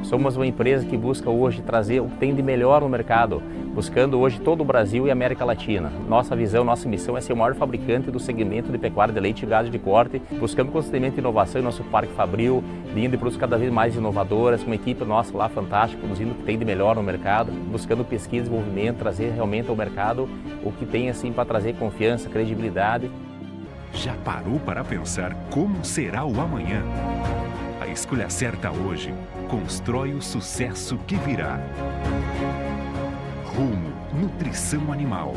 Somos uma empresa que busca hoje trazer o que tem de melhor no mercado, buscando hoje todo o Brasil e América Latina. Nossa visão, nossa missão é ser o maior fabricante do segmento de pecuária de leite e gado de corte, buscando constantemente inovação em nosso parque fabril, vindo de produtos cada vez mais inovadoras, com uma equipe nossa lá fantástica, produzindo o que tem de melhor no mercado, buscando pesquisa e desenvolvimento, trazer realmente ao mercado o que tem assim para trazer confiança, credibilidade. Já parou para pensar como será o amanhã? A escolha certa hoje constrói o sucesso que virá. Rumo Nutrição Animal.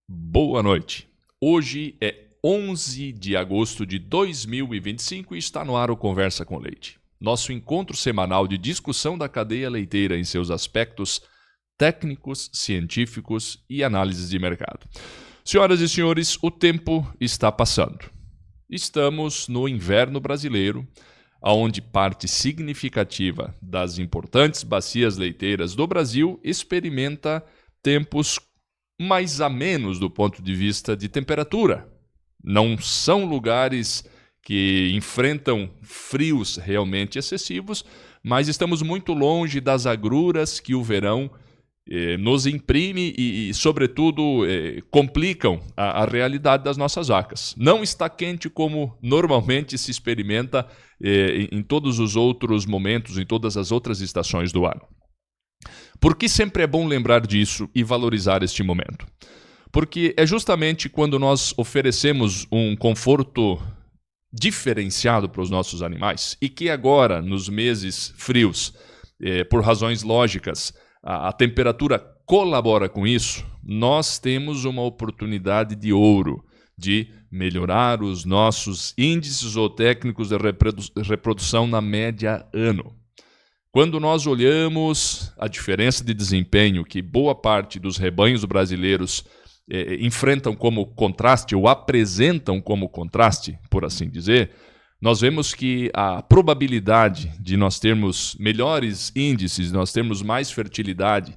Boa noite. Hoje é 11 de agosto de 2025 e está no ar o Conversa com Leite. Nosso encontro semanal de discussão da cadeia leiteira em seus aspectos técnicos, científicos e análises de mercado. Senhoras e senhores, o tempo está passando. Estamos no inverno brasileiro, onde parte significativa das importantes bacias leiteiras do Brasil experimenta tempos mais amenos do ponto de vista de temperatura. Não são lugares que enfrentam frios realmente excessivos, mas estamos muito longe das agruras que o verão nos imprime e sobretudo, complicam a realidade das nossas vacas. Não está quente como normalmente se experimenta em todos os outros momentos, em todas as outras estações do ano. Por que sempre é bom lembrar disso e valorizar este momento? Porque é justamente quando nós oferecemos um conforto diferenciado para os nossos animais e que agora, nos meses frios, por razões lógicas, a temperatura colabora com isso, nós temos uma oportunidade de ouro de melhorar os nossos índices zootécnicos de reprodução na média ano. Quando nós olhamos a diferença de desempenho que boa parte dos rebanhos brasileiros enfrentam como contraste ou apresentam como contraste, por assim dizer, nós vemos que a probabilidade de nós termos melhores índices, nós termos mais fertilidade,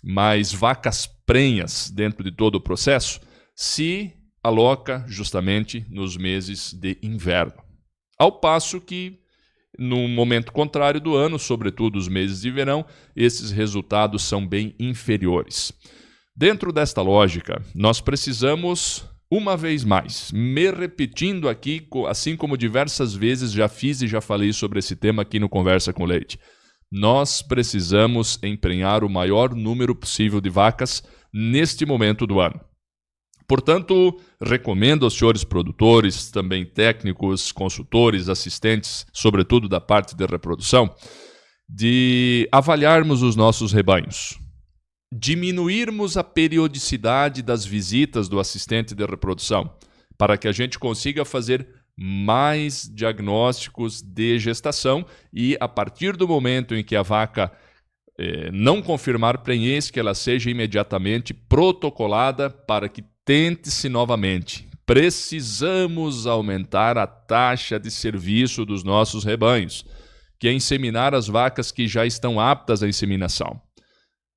mais vacas prenhas dentro de todo o processo, se aloca justamente nos meses de inverno. Ao passo que, no momento contrário do ano, sobretudo os meses de verão, esses resultados são bem inferiores. Dentro desta lógica, nós precisamos, uma vez mais, me repetindo aqui, assim como diversas vezes já fiz e já falei sobre esse tema aqui no Conversa com Leite, nós precisamos emprenhar o maior número possível de vacas neste momento do ano. Portanto, recomendo aos senhores produtores, também técnicos, consultores, assistentes, sobretudo da parte de reprodução, de avaliarmos os nossos rebanhos, diminuirmos a periodicidade das visitas do assistente de reprodução, para que a gente consiga fazer mais diagnósticos de gestação e, a partir do momento em que a vaca não confirmar prenhez, que ela seja imediatamente protocolada para que tente-se novamente. Precisamos aumentar a taxa de serviço dos nossos rebanhos, que é inseminar as vacas que já estão aptas à inseminação.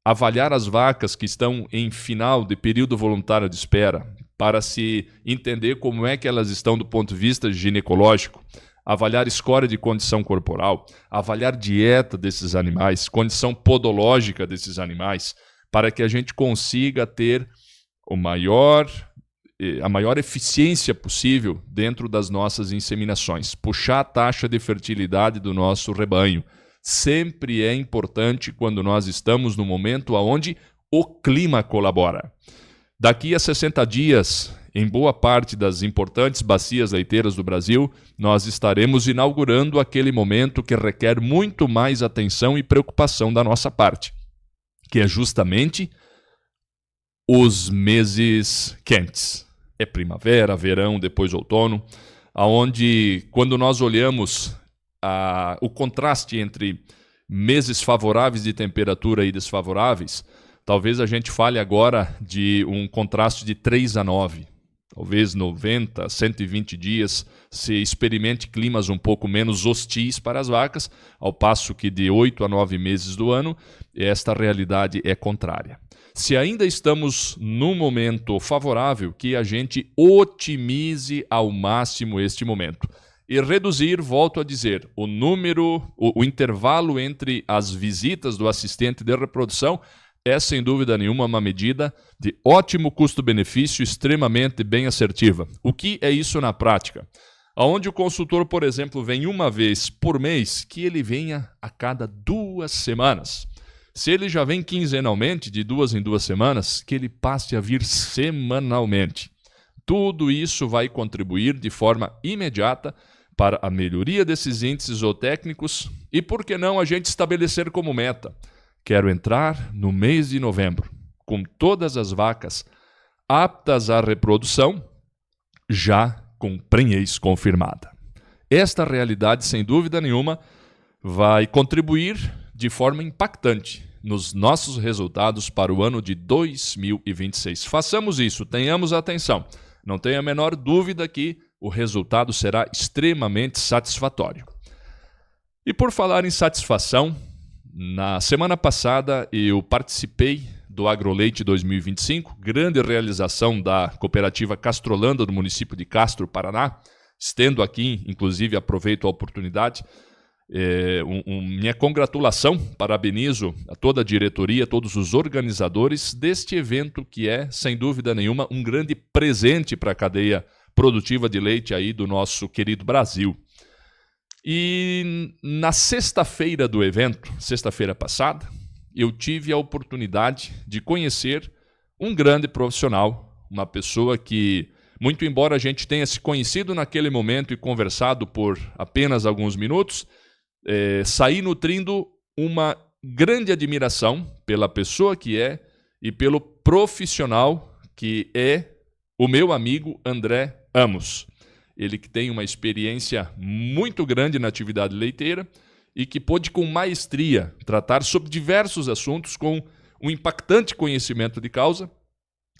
Avaliar as vacas que estão em final de período voluntário de espera, para se entender como é que elas estão do ponto de vista ginecológico, avaliar escória de condição corporal, avaliar dieta desses animais, condição podológica desses animais, para que a gente consiga ter a maior eficiência possível dentro das nossas inseminações, puxar a taxa de fertilidade do nosso rebanho, sempre é importante quando nós estamos no momento onde o clima colabora. Daqui a 60 dias, em boa parte das importantes bacias leiteiras do Brasil, nós estaremos inaugurando aquele momento que requer muito mais atenção e preocupação da nossa parte, que é justamente os meses quentes. É primavera, verão, depois outono, onde quando nós olhamos o contraste entre meses favoráveis de temperatura e desfavoráveis, talvez a gente fale agora de um contraste de 3 a 9. Talvez 90, 120 dias se experimente climas um pouco menos hostis para as vacas, ao passo que de 8 a 9 meses do ano, esta realidade é contrária. Se ainda estamos num momento favorável, que a gente otimize ao máximo este momento. E reduzir, volto a dizer, o intervalo entre as visitas do assistente de reprodução é, sem dúvida nenhuma, uma medida de ótimo custo-benefício, extremamente bem assertiva. O que é isso na prática? Onde o consultor, por exemplo, vem uma vez por mês, que ele venha a cada 2 semanas. Se ele já vem quinzenalmente, de 2 em 2 semanas, que ele passe a vir semanalmente. Tudo isso vai contribuir de forma imediata para a melhoria desses índices zootécnicos e, por que não, a gente estabelecer como meta: quero entrar no mês de novembro com todas as vacas aptas à reprodução, já com prenhez confirmada. Esta realidade, sem dúvida nenhuma, vai contribuir de forma impactante nos nossos resultados para o ano de 2026. Façamos isso, tenhamos atenção. Não tenha a menor dúvida que o resultado será extremamente satisfatório. E por falar em satisfação, na semana passada eu participei do AgroLeite 2025, grande realização da cooperativa Castrolanda do município de Castro, Paraná. Estendo aqui, inclusive aproveito a oportunidade, minha congratulação, parabenizo a toda a diretoria, todos os organizadores deste evento que é, sem dúvida nenhuma, um grande presente para a cadeia produtiva de leite aí do nosso querido Brasil. E na sexta-feira do evento, sexta-feira passada, eu tive a oportunidade de conhecer um grande profissional, uma pessoa que, muito embora a gente tenha se conhecido naquele momento e conversado por apenas alguns minutos, saí nutrindo uma grande admiração pela pessoa que é e pelo profissional que é o meu amigo André Amos. Ele que tem uma experiência muito grande na atividade leiteira e que pôde com maestria tratar sobre diversos assuntos com um impactante conhecimento de causa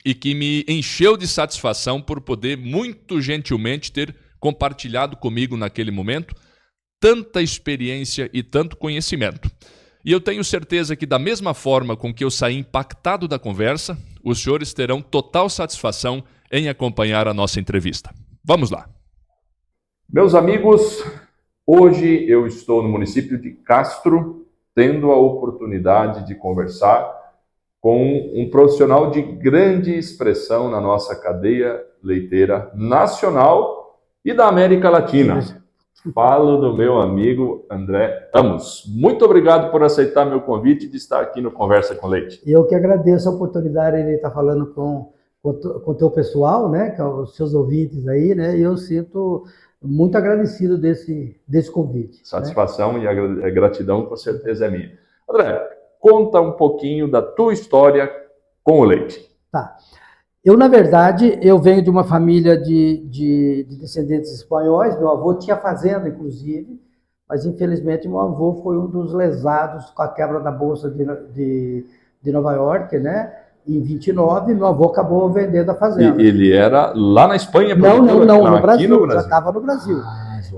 e que me encheu de satisfação por poder muito gentilmente ter compartilhado comigo naquele momento tanta experiência e tanto conhecimento. E eu tenho certeza que da mesma forma com que eu saí impactado da conversa, os senhores terão total satisfação em acompanhar a nossa entrevista. Vamos lá. Meus amigos, hoje eu estou no município de Castro, tendo a oportunidade de conversar com um profissional de grande expressão na nossa cadeia leiteira nacional e da América Latina. Falo do meu amigo André Amos. Muito obrigado por aceitar meu convite de estar aqui no Conversa com Leite. Eu que agradeço a oportunidade de estar falando com o teu pessoal, né, com os seus ouvintes aí, né, e eu sinto muito agradecido desse convite. Satisfação, né? E a gratidão com certeza é minha. André, conta um pouquinho da tua história com o leite. Tá. Eu, na verdade, eu venho de uma família de descendentes espanhóis. Meu avô tinha fazenda, inclusive, mas, infelizmente, meu avô foi um dos lesados com a quebra da Bolsa de Nova York, né? Em 29, meu avô acabou vendendo a fazenda. E ele era lá na Espanha? Não, no Brasil, já estava no Brasil.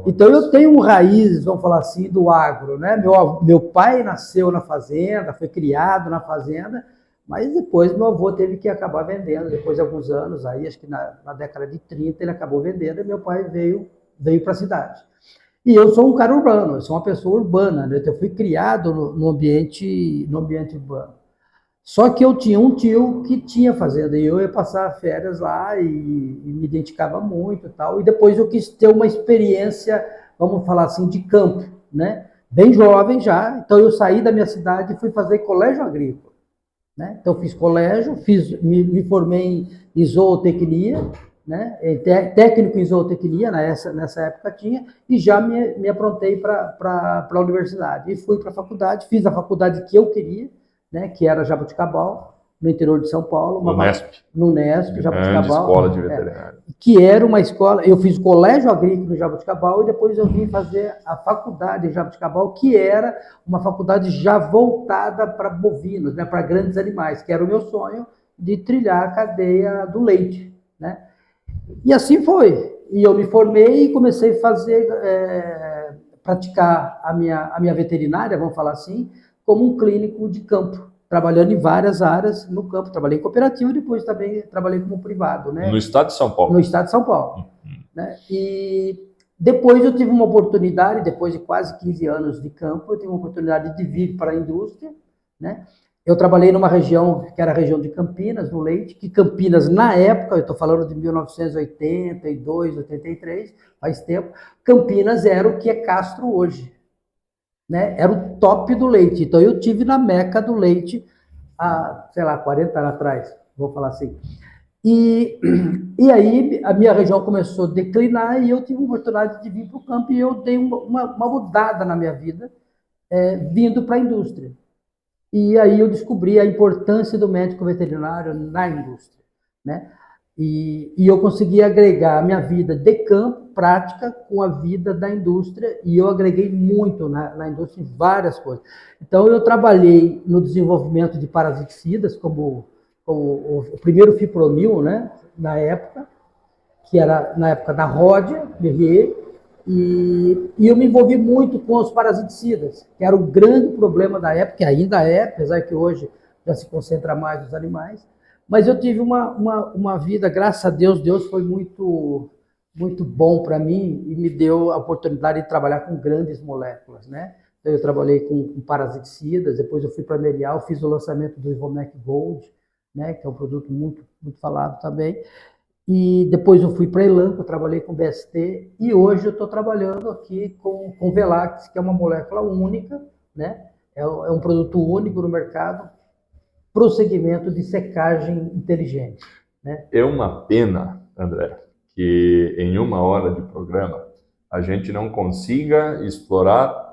Então, eu tenho raízes, vamos falar assim, do agro, né? Meu pai nasceu na fazenda, foi criado na fazenda, mas depois meu avô teve que acabar vendendo, depois de alguns anos, aí acho que na década de 30 ele acabou vendendo e meu pai veio para a cidade. E eu sou um cara urbano, eu sou uma pessoa urbana, né? Então, eu fui criado no ambiente urbano. Só que eu tinha um tio que tinha fazenda e eu ia passar férias lá e me identificava muito e tal. E depois eu quis ter uma experiência, vamos falar assim, de campo, né? bem jovem já. Então eu saí da minha cidade e fui fazer colégio agrícola, né? Então fiz colégio, me formei em zootecnia, né? Técnico em zootecnia, nessa época tinha, e já me aprontei para a universidade. E fui para a faculdade, fiz a faculdade que eu queria, né? Que era Jaboticabal, no interior de São Paulo. No Nesp, Jaboticabal. Escola de veterinário. Que era uma escola, eu fiz colégio agrícola no Jaboticabal e depois eu vim fazer a faculdade em Jaboticabal, que era uma faculdade já voltada para bovinos, né? Para grandes animais, que era o meu sonho de trilhar a cadeia do leite, né? E assim foi. E eu me formei e comecei a fazer, praticar a minha veterinária, vamos falar assim, como um clínico de campo, trabalhando em várias áreas no campo. Trabalhei em cooperativa e depois também trabalhei como privado, né? No estado de São Paulo? No estado de São Paulo. Né? E depois eu tive uma oportunidade, depois de quase 15 anos de campo, eu tive uma oportunidade de vir para a indústria, né? Eu trabalhei numa região, que era a região de Campinas, no leite, que Campinas, na época, eu estou falando de 1982, 83, faz tempo, Campinas era o que é Castro hoje, né? Era o top do leite. Então eu tive na meca do leite há, sei lá, 40 anos atrás, vou falar assim. E aí a minha região começou a declinar e eu tive a oportunidade de vir para o campo e eu dei uma mudada na minha vida, vindo para a indústria. E aí eu descobri a importância do médico veterinário na indústria, né? E eu consegui agregar a minha vida de campo, prática, com a vida da indústria, e eu agreguei muito na indústria em várias coisas. Então eu trabalhei no desenvolvimento de parasiticidas, como o primeiro fipronil, né, na época, que era na época da Ródia, Berrier, e eu me envolvi muito com os parasiticidas, que era o grande problema da época, que ainda é, apesar que hoje já se concentra mais nos animais. Mas eu tive uma vida, graças a Deus, Deus foi muito, muito bom para mim e me deu a oportunidade de trabalhar com grandes moléculas, né? Então eu trabalhei com parasiticidas, depois eu fui para a Merial, fiz o lançamento do Ivomec Gold, né, que é um produto muito, muito falado também. E depois eu fui para a Elanco, trabalhei com BST, e hoje eu estou trabalhando aqui com Velax, que é uma molécula única, né? É um produto único no mercado, para o segmento de secagem inteligente, né? É uma pena, André, que em 1 hora de programa a gente não consiga explorar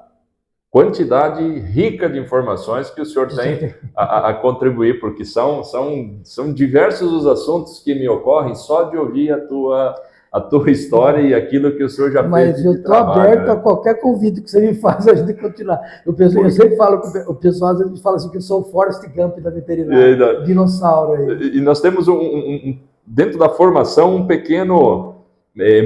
quantidade rica de informações que o senhor tem a contribuir, porque são diversos os assuntos que me ocorrem só de ouvir a tua história e aquilo que o senhor já fez. Mas eu estou aberto, né, a qualquer convite que você me faça a gente continuar. Eu sempre falo com o pessoal, às vezes fala assim que eu sou o Forrest Gump da veterinária, dinossauro aí. E nós temos dentro da formação um pequeno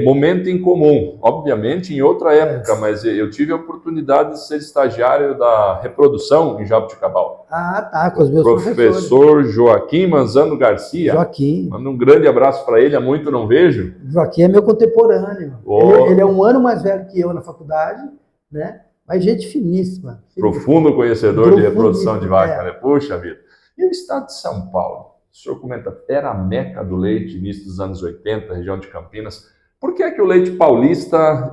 momento em comum, obviamente em outra época, mas eu tive a oportunidade de ser estagiário da reprodução em Jaboticabal. Ah, tá, com os meus professor Joaquim Manzano Garcia. Joaquim. Manda um grande abraço para ele, há muito não vejo. Joaquim é meu contemporâneo. Ele é 1 ano mais velho que eu na faculdade, né? Mas gente finíssima. Profundo conhecedor de reprodução de vaca, né? Puxa vida. E o estado de São Paulo? O senhor comenta, era a meca do leite, início dos anos 80, região de Campinas. Por que é que o leite paulista,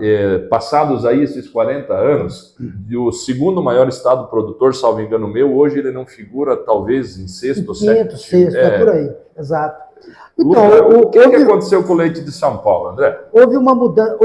passados aí esses 40 anos, o segundo maior estado produtor, salvo engano meu, hoje ele não figura talvez em sexto ou sétimo? Sexto, é por aí, exato. Então, o que aconteceu com o leite de São Paulo, André? Houve uma mudança,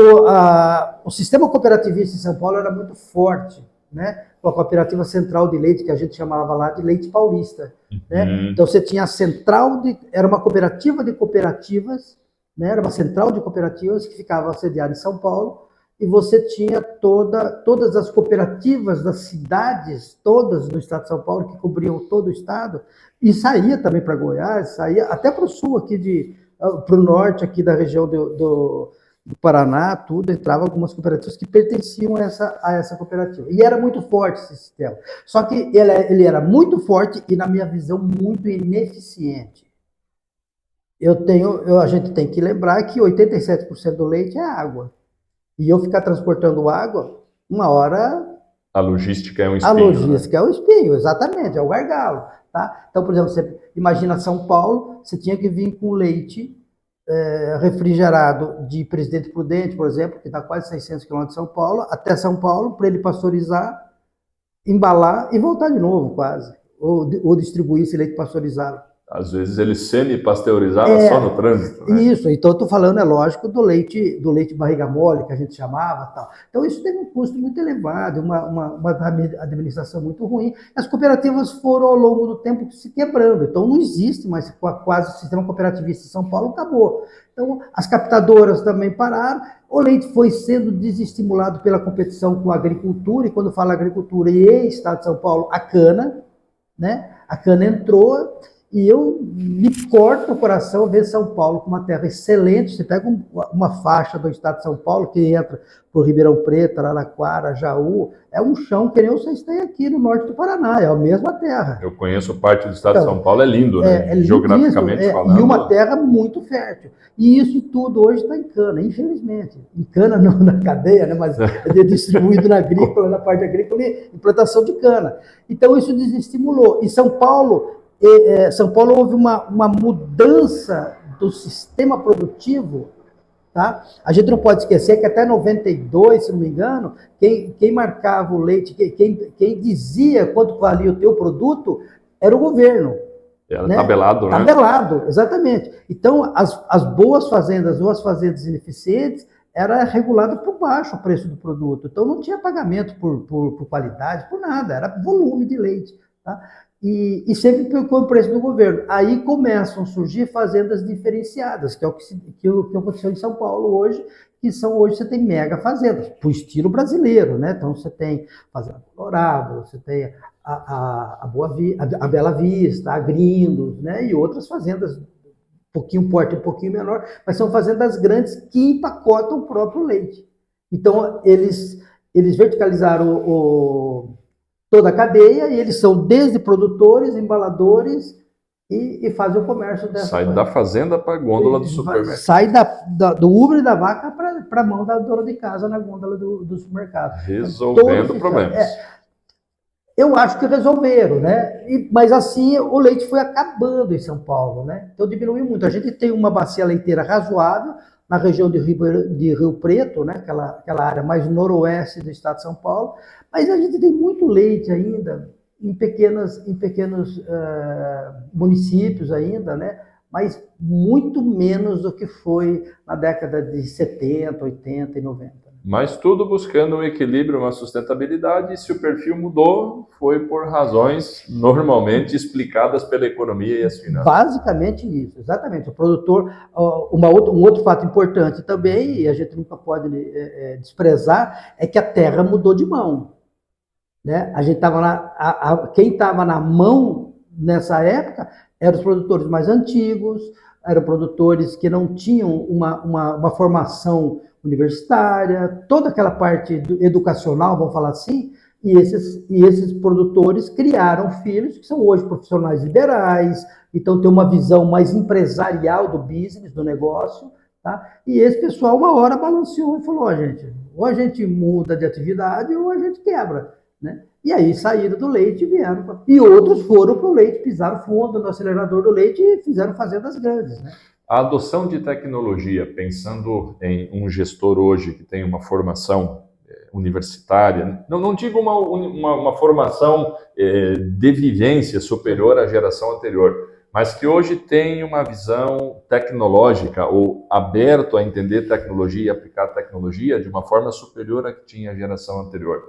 o sistema cooperativista em São Paulo era muito forte, né? Com a cooperativa central de leite, que a gente chamava lá de leite paulista, né? Então você tinha a central, era uma cooperativa de cooperativas, né? Era uma central de cooperativas que ficava sediada em São Paulo, e você tinha todas as cooperativas das cidades, todas do estado de São Paulo, que cobriam todo o estado, e saía também para Goiás, saía até para o sul, aqui para o norte, aqui da região do Paraná, tudo, entrava algumas cooperativas que pertenciam a essa cooperativa. E era muito forte esse sistema. Só que ele era muito forte e, na minha visão, muito ineficiente. A gente tem que lembrar que 87% do leite é água. E eu ficar transportando água, 1 hora... A logística é um espinho. A logística é um espinho, exatamente, é o gargalo. Tá? Então, por exemplo, você imagina São Paulo, você tinha que vir com leite refrigerado de Presidente Prudente, por exemplo, que está quase 600 quilômetros de São Paulo, até São Paulo, para ele pasteurizar, embalar e voltar de novo, quase. Ou distribuir esse leite pasteurizado. Às vezes ele semi-pasteurizava só no trânsito, né? Isso, então eu estou falando, é lógico, do leite barriga mole, que a gente chamava tal. Então isso teve um custo muito elevado, uma administração muito ruim. As cooperativas foram, ao longo do tempo, se quebrando. Então não existe mais quase o sistema cooperativista em São Paulo, acabou. Então as captadoras também pararam, o leite foi sendo desestimulado pela competição com a agricultura, e quando fala agricultura e Estado de São Paulo, a cana, né? A cana entrou. E eu me corto o coração ver São Paulo com uma terra excelente. Você pega uma faixa do estado de São Paulo que entra por Ribeirão Preto, Araraquara, Jaú, é um chão que nem vocês têm aqui no norte do Paraná, é a mesma terra. Eu conheço parte do estado de São Paulo, é lindo, né? É geograficamente falando. E uma terra muito fértil. E isso tudo hoje está em cana, infelizmente. Em cana não na cadeia, né? Mas é distribuído na agrícola, na parte agrícola e plantação de cana. Então isso desestimulou. E São Paulo houve uma mudança do sistema produtivo, tá? A gente não pode esquecer que até 92, se não me engano, quem marcava o leite, quem dizia quanto valia o teu produto era o governo. Era, né? Tabelado, né? Tabelado, exatamente. Então, as boas fazendas ou as fazendas ineficientes, era regulado por baixo o preço do produto. Então, não tinha pagamento por qualidade, por nada, era volume de leite, tá? E sempre com o preço do governo. Aí começam a surgir fazendas diferenciadas, que é o que aconteceu em São Paulo hoje, hoje você tem mega fazendas, pro estilo brasileiro, né? Então você tem Fazenda Colorado, você tem a Bela Vista, a Grindos, né? E outras fazendas, porte um pouquinho menor, mas são fazendas grandes que empacotam o próprio leite. Então eles verticalizaram toda a cadeia, e eles são desde produtores, embaladores e fazem o comércio dessa Sai da fazenda para a gôndola do supermercado. Sai do Uber e da vaca para a mão da dona de casa na gôndola do supermercado. Resolvendo problemas. Eu acho que resolveram, né? Mas assim, o leite foi acabando em São Paulo, né? Então diminuiu muito. A gente tem uma bacia leiteira razoável na região de Rio Preto, né? Aquela área mais noroeste do estado de São Paulo, mas a gente tem muito leite ainda em pequenos municípios ainda, né? Mas muito menos do que foi na década de 70, 80 e 90. Mas tudo buscando um equilíbrio, uma sustentabilidade, e se o perfil mudou, foi por razões normalmente explicadas pela economia e as finanças. Basicamente isso, exatamente. O produtor, um outro fato importante também, e a gente nunca pode desprezar, é que a terra mudou de mão. Né? A gente quem estava na mão nessa época eram os produtores mais antigos, eram produtores que não tinham uma formação universitária, toda aquela parte educacional, vamos falar assim, e esses produtores criaram filhos que são hoje profissionais liberais, então tem uma visão mais empresarial do business, do negócio, tá? E esse pessoal uma hora balanceou e falou, gente, ou a gente muda de atividade ou a gente quebra, né? E aí saíram do leite e vieram, e outros foram para o leite, pisaram fundo no acelerador do leite e fizeram fazendas grandes, né? A adoção de tecnologia, pensando em um gestor hoje que tem uma formação universitária, não digo uma formação de vivência superior à geração anterior, mas que hoje tem uma visão tecnológica ou aberto a entender tecnologia e aplicar tecnologia de uma forma superior à que tinha a geração anterior.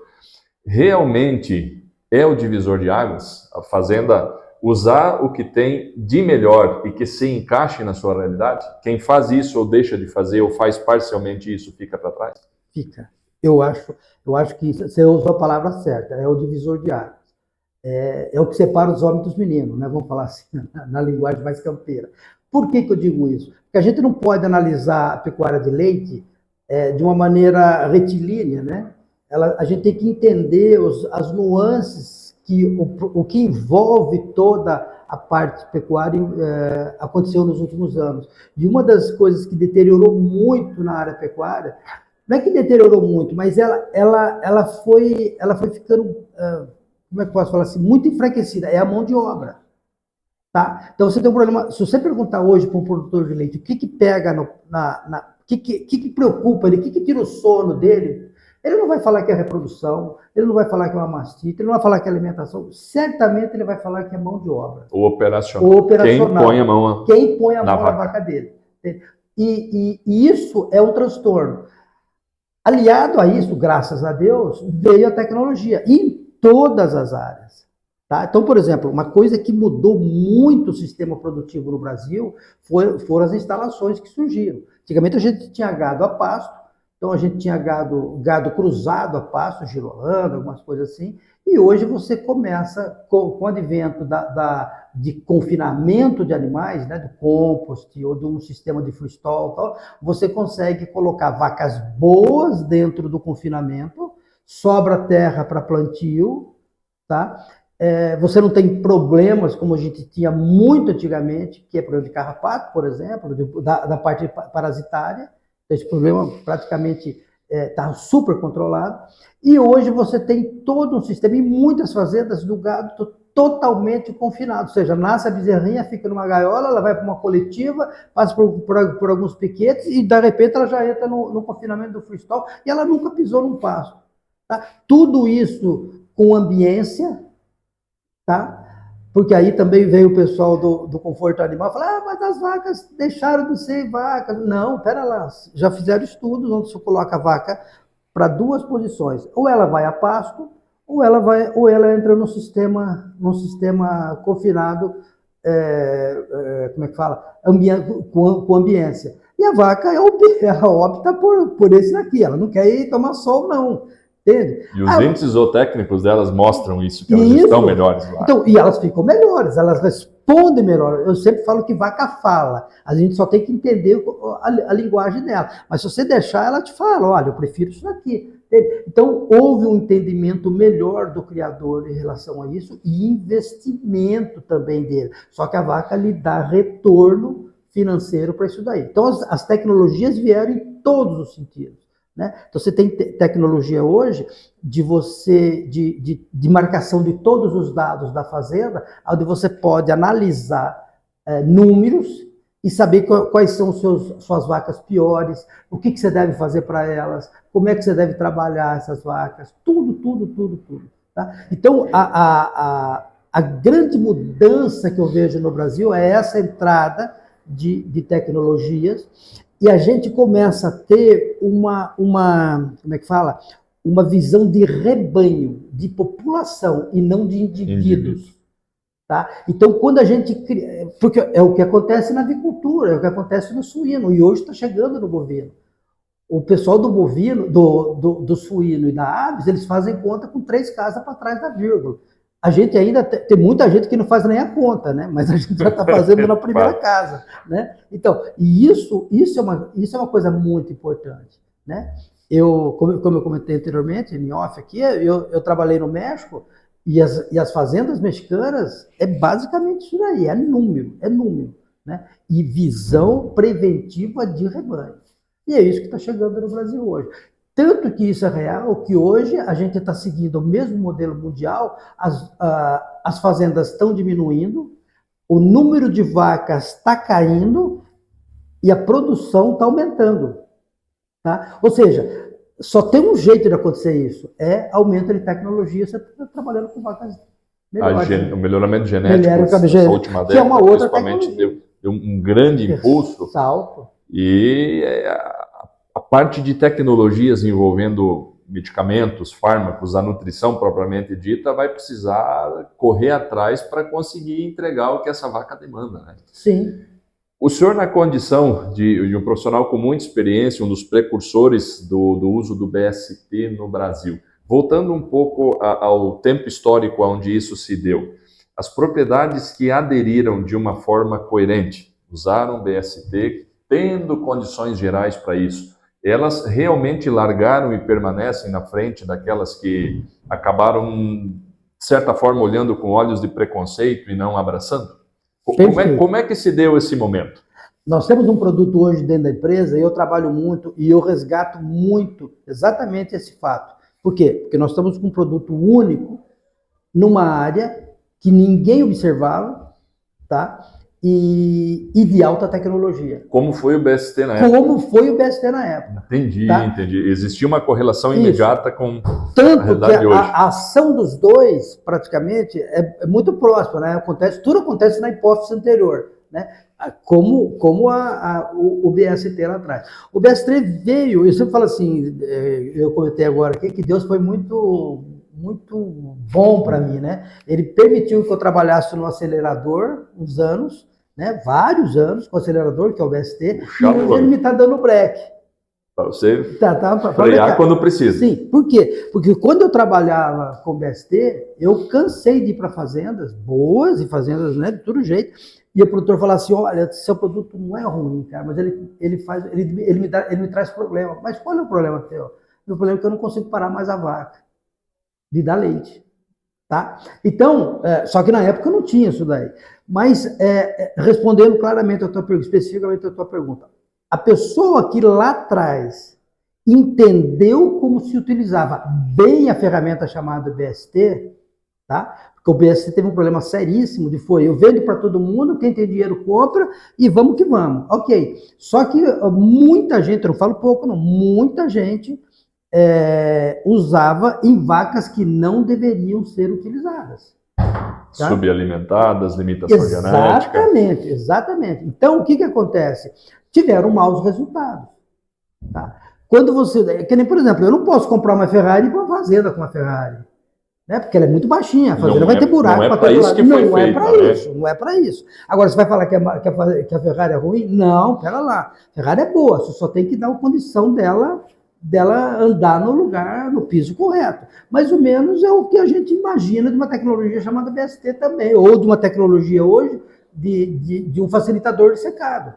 Realmente é o divisor de águas? A fazenda usar o que tem de melhor e que se encaixe na sua realidade? Quem faz isso ou deixa de fazer ou faz parcialmente isso fica para trás? Fica. Eu acho que isso, você usou a palavra certa, é o divisor de águas. É o que separa os homens dos meninos, né? Vamos falar assim, na linguagem mais campeira. Por que eu digo isso? Porque a gente não pode analisar a pecuária de leite de uma maneira retilínea, né? A gente tem que entender as nuances, o que envolve toda a parte pecuária aconteceu nos últimos anos. E uma das coisas que deteriorou muito na área pecuária, não é que deteriorou muito, mas ela foi ficando, como é que eu posso falar assim, muito enfraquecida, é a mão de obra. Tá? Então você tem um problema. Se você perguntar hoje para um produtor de leite o que pega o que preocupa ele, o que tira o sono dele, ele não vai falar que é reprodução, ele não vai falar que é uma mastite, ele não vai falar que é alimentação, certamente ele vai falar que é mão de obra. O operacional. O operacional. Quem põe a mão na vaca dele. E isso é um transtorno. Aliado a isso, graças a Deus, veio a tecnologia em todas as áreas. Tá? Então, por exemplo, uma coisa que mudou muito o sistema produtivo no Brasil foram as instalações que surgiram. Antigamente a gente tinha gado a pasto, então a gente tinha gado cruzado a pasto, girolando, algumas coisas assim, e hoje você começa, com o advento de confinamento de animais, né, do compost ou de um sistema de freestall, tal, você consegue colocar vacas boas dentro do confinamento, sobra terra para plantio, tá? Você não tem problemas como a gente tinha muito antigamente, que é problema de carrapato, por exemplo, da parte parasitária. Esse problema praticamente está super controlado. E hoje você tem todo um sistema, em muitas fazendas, do gado totalmente confinado. Ou seja, nasce a bezerrinha, fica numa gaiola, ela vai para uma coletiva, passa por alguns piquetes e, de repente, ela já entra no confinamento do freestall e ela nunca pisou num pasto. Tá? Tudo isso com ambiência, tá? Porque aí também veio o pessoal do conforto animal falar, mas as vacas deixaram de ser vacas. Não, pera lá, já fizeram estudos onde você coloca a vaca para duas posições. Ou ela vai a pasto, ou ela entra num sistema confinado, como é que fala? Com ambiência. E a vaca, ela opta por esse daqui, ela não quer ir tomar sol, não. Entende? E os índices zootécnicos delas mostram isso, que elas estão melhores lá. Então, e elas ficam melhores, elas respondem melhor. Eu sempre falo que vaca fala. A gente só tem que entender a linguagem dela. Mas se você deixar, ela te fala, olha, eu prefiro isso daqui. Então, houve um entendimento melhor do criador em relação a isso e investimento também dele. Só que a vaca lhe dá retorno financeiro para isso daí. Então, as tecnologias vieram em todos os sentidos. Né? Então você tem tecnologia hoje de marcação de todos os dados da fazenda, onde você pode analisar números e saber quais são suas vacas piores, o que você deve fazer para elas, como é que você deve trabalhar essas vacas, tudo. Tá? Então a grande mudança que eu vejo no Brasil é essa entrada de tecnologias. E a gente começa a ter como é que fala? Uma visão de rebanho, de população e não de indivíduos. Tá? Então, quando a gente cria... Porque é o que acontece na avicultura, é o que acontece no suíno, e hoje está chegando no bovino. O pessoal do bovino, do suíno e da aves, eles fazem conta com 3 casas para trás da vírgula. A gente ainda tem muita gente que não faz nem a conta, né? Mas a gente já está fazendo na primeira casa, né? Então, isso é uma coisa muito importante, né? Como eu comentei anteriormente, em off aqui, eu trabalhei no México e as fazendas mexicanas é basicamente isso daí, é número, né? E visão preventiva de rebanho. E é isso que está chegando no Brasil hoje. Tanto que isso é real, que hoje a gente está seguindo o mesmo modelo mundial, as fazendas estão diminuindo, o número de vacas está caindo e a produção está aumentando. Tá? Ou seja, só tem um jeito de acontecer isso, é aumento de tecnologia, você está trabalhando com vacas melhores. O melhoramento genético, essa última década, que é uma outra principalmente, deu um grande impulso. Salto. E a parte de tecnologias envolvendo medicamentos, fármacos, a nutrição propriamente dita, vai precisar correr atrás para conseguir entregar o que essa vaca demanda, né? Sim. O senhor, na condição de um profissional com muita experiência, um dos precursores do uso do BST no Brasil, voltando um pouco ao tempo histórico onde isso se deu, as propriedades que aderiram de uma forma coerente, usaram BST, tendo condições gerais para isso, elas realmente largaram e permanecem na frente daquelas que acabaram, de certa forma, olhando com olhos de preconceito e não abraçando? Como é que se deu esse momento? Nós temos um produto hoje dentro da empresa e eu trabalho muito e eu resgato muito exatamente esse fato. Por quê? Porque nós estamos com um produto único numa área que ninguém observava, tá? E de alta tecnologia. Como foi o BST na época? Como foi o BST na época. Entendi, tá? entendi. Existia uma correlação imediata com tanto a realidade que de hoje. A ação dos dois, praticamente, é muito próxima, né? Tudo acontece na hipótese anterior, né? Como o BST lá atrás. O BST veio, eu sempre falo assim, eu comentei agora aqui, que Deus foi muito bom para mim, né? Ele permitiu que eu trabalhasse no acelerador uns anos, né? Vários anos com o acelerador, que é o BST, e hoje ele me está dando break. Para você pra frear quando precisa. Sim, por quê? Porque quando eu trabalhava com o BST, eu cansei de ir para fazendas boas e fazendas, né, de todo jeito, e o produtor falava assim, olha, seu produto não é ruim, cara, mas ele me traz problema. Mas qual é o problema teu? O problema é que eu não consigo parar mais a vaca de dar leite. Tá? Então, só que na época não tinha isso daí. Mas, respondendo claramente a tua pergunta, especificamente a tua pergunta, a pessoa que lá atrás entendeu como se utilizava bem a ferramenta chamada BST, tá? Porque o BST teve um problema seríssimo eu vendo para todo mundo, quem tem dinheiro compra e vamos que vamos. Ok. Só que muita gente, eu não falo pouco não, muita gente usava em vacas que não deveriam ser utilizadas. Tá? Subalimentadas, limitação genética. Exatamente. Então, o que acontece? Tiveram maus resultados. Tá? Quando você... Que nem, por exemplo, eu não posso comprar uma Ferrari para uma fazenda com uma Ferrari. Né? Porque ela é muito baixinha, a fazenda vai ter buraco. Não é para isso que foi feito. Não é para isso. Agora, você vai falar que a Ferrari é ruim? Não, pera lá. A Ferrari é boa, você só tem que dar a condição dela andar no lugar, no piso correto. Mais ou menos é o que a gente imagina de uma tecnologia chamada BST também, ou de uma tecnologia hoje de um facilitador de secado.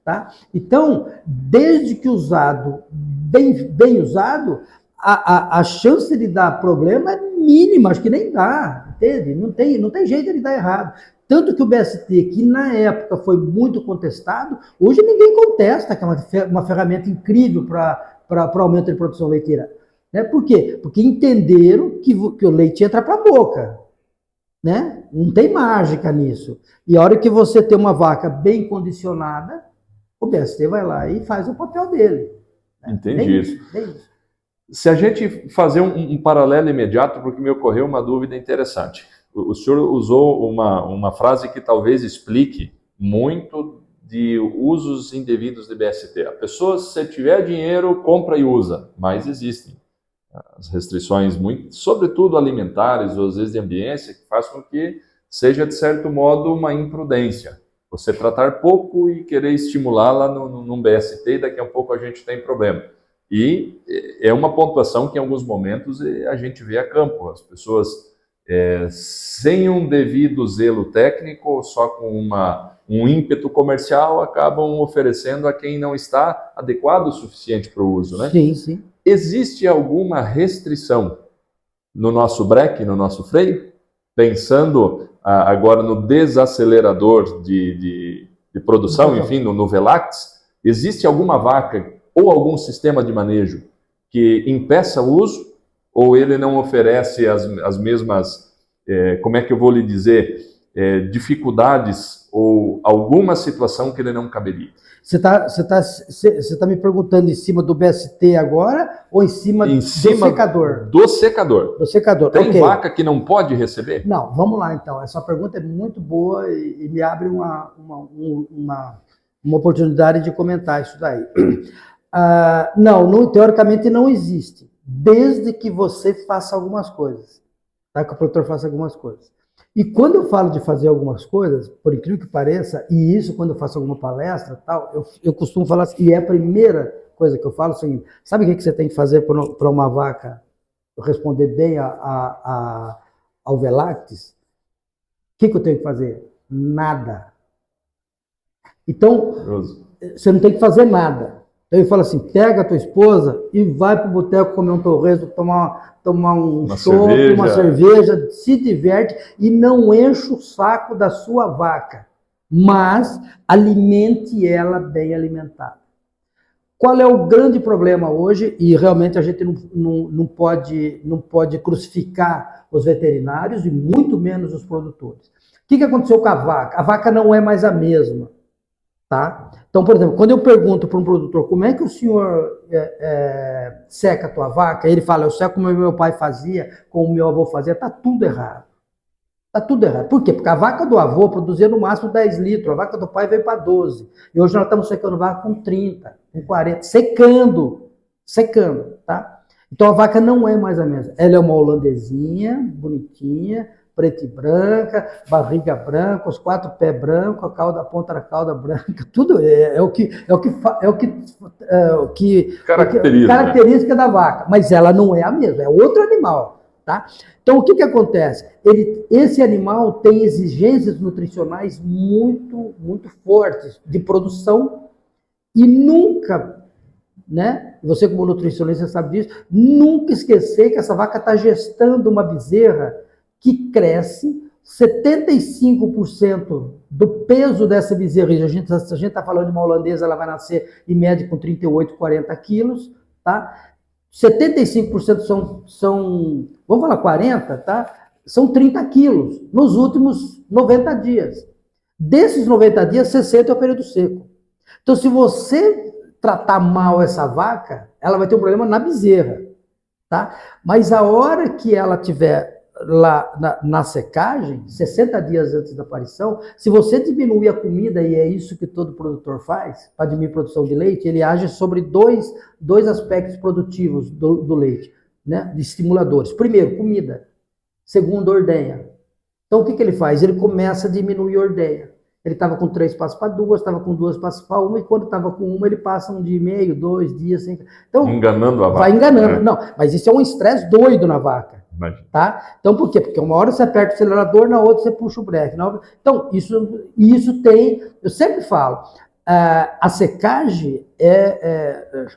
Tá? Então, desde que usado, bem usado, a chance de dar problema é mínima, acho que nem dá, entende? Não tem jeito de dar errado. Tanto que o BST, que na época foi muito contestado, hoje ninguém contesta, que é uma ferramenta incrível para aumento de produção leiteira. Né? Por quê? Porque entenderam que o leite entra para a boca. Né? Não tem mágica nisso. E a hora que você tem uma vaca bem condicionada, o BST vai lá e faz o papel dele. Né? Entendi isso. Se a gente fazer um paralelo imediato, porque me ocorreu uma dúvida interessante. O senhor usou uma frase que talvez explique muito de usos indevidos de BST. A pessoa, se tiver dinheiro, compra e usa, mas existem as restrições, sobretudo alimentares ou às vezes de ambiência, que faz com que seja, de certo modo, uma imprudência. Você tratar pouco e querer estimular lá num BST e daqui a pouco a gente tem problema. E é uma pontuação que em alguns momentos a gente vê a campo. As pessoas sem um devido zelo técnico, só com um ímpeto comercial, acabam oferecendo a quem não está adequado o suficiente para o uso, né? Sim, sim. Existe alguma restrição no nosso breque, no nosso freio? Pensando agora no desacelerador de produção, enfim, no Velax, existe alguma vaca ou algum sistema de manejo que impeça o uso? Ou ele não oferece as mesmas, como é que eu vou lhe dizer, dificuldades ou alguma situação que ele não caberia? Você tá me perguntando em cima do BST agora ou em cima do secador? Do secador. Do secador. Tem vaca que não pode receber? Não, vamos lá então. Essa pergunta é muito boa e me abre uma oportunidade de comentar isso daí. Não, teoricamente não existe, desde que você faça algumas coisas, tá? Que o produtor faça algumas coisas. E quando eu falo de fazer algumas coisas, por incrível que pareça, e isso quando eu faço alguma palestra, tal, eu costumo falar assim, e é a primeira coisa que eu falo, é o seguinte: sabe o que você tem que fazer para uma vaca responder bem ao Velactis? O que eu tenho que fazer? Nada. Então, você não tem que fazer nada. Então eu falo assim, pega a tua esposa e vai pro boteco comer um torresmo, tomar um chopp, uma cerveja, se diverte e não enche o saco da sua vaca, mas alimente ela bem alimentada. Qual é o grande problema hoje? E realmente a gente não pode crucificar os veterinários e muito menos os produtores. O que aconteceu com a vaca? A vaca não é mais a mesma. Tá? Então, por exemplo, quando eu pergunto para um produtor como é que o senhor seca a tua vaca, ele fala, eu seco como meu pai fazia, como meu avô fazia, está tudo errado. Está tudo errado. Por quê? Porque a vaca do avô produzia no máximo 10 litros, a vaca do pai veio para 12. E hoje nós estamos secando vaca com 30, com 40, secando, tá? Então a vaca não é mais a mesma. Ela é uma holandesinha, bonitinha, preta e branca, barriga branca, os 4 pés brancos, a ponta da cauda branca, tudo é o que característica da vaca, mas ela não é a mesma, é outro animal, tá? Então o que acontece? Esse animal tem exigências nutricionais muito fortes de produção e nunca, né? Você como nutricionista sabe disso, nunca esquecer que essa vaca está gestando uma bezerra que cresce 75% do peso dessa bezerra. A gente está falando de uma holandesa, ela vai nascer em média com 38, 40 quilos, tá? 75% são, vamos falar 40, tá? São 30 quilos nos últimos 90 dias. Desses 90 dias, 60 é o período seco. Então, se você tratar mal essa vaca, ela vai ter um problema na bezerra, tá? Mas a hora que ela tiver lá na secagem, 60 dias antes da aparição, se você diminuir a comida, e é isso que todo produtor faz, para diminuir a produção de leite, ele age sobre dois aspectos produtivos do leite, né, de estimuladores. Primeiro, comida. Segundo, ordenha. Então, o que ele faz? Ele começa a diminuir a ordenha. Ele estava com 3 passos para 2, estava com 2 passos para 1, e quando estava com 1, ele passa 1 dia e meio, 2 dias. Sem... Então, enganando a vaca. Vai enganando. Não, mas isso é um estresse doido na vaca. Tá? Então, por quê? Porque uma hora você aperta o acelerador, na outra você puxa o breque. Então, isso tem... Eu sempre falo, a secagem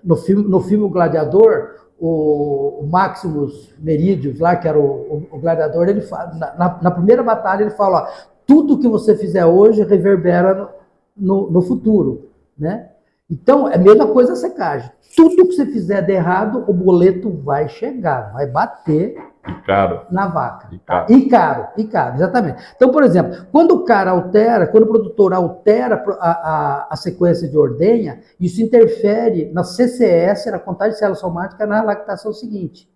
no filme O Gladiador, o Maximus Meridius, lá, que era o gladiador, ele fala, na primeira batalha ele fala, ó, tudo que você fizer hoje reverbera no futuro, né? Então, é a mesma coisa a secagem. Tudo que você fizer de errado, o boleto vai chegar, vai bater na vaca. E caro, exatamente. Então, por exemplo, quando o produtor altera a sequência de ordenha, isso interfere na CCS, na contagem de célula somática, na lactação seguinte.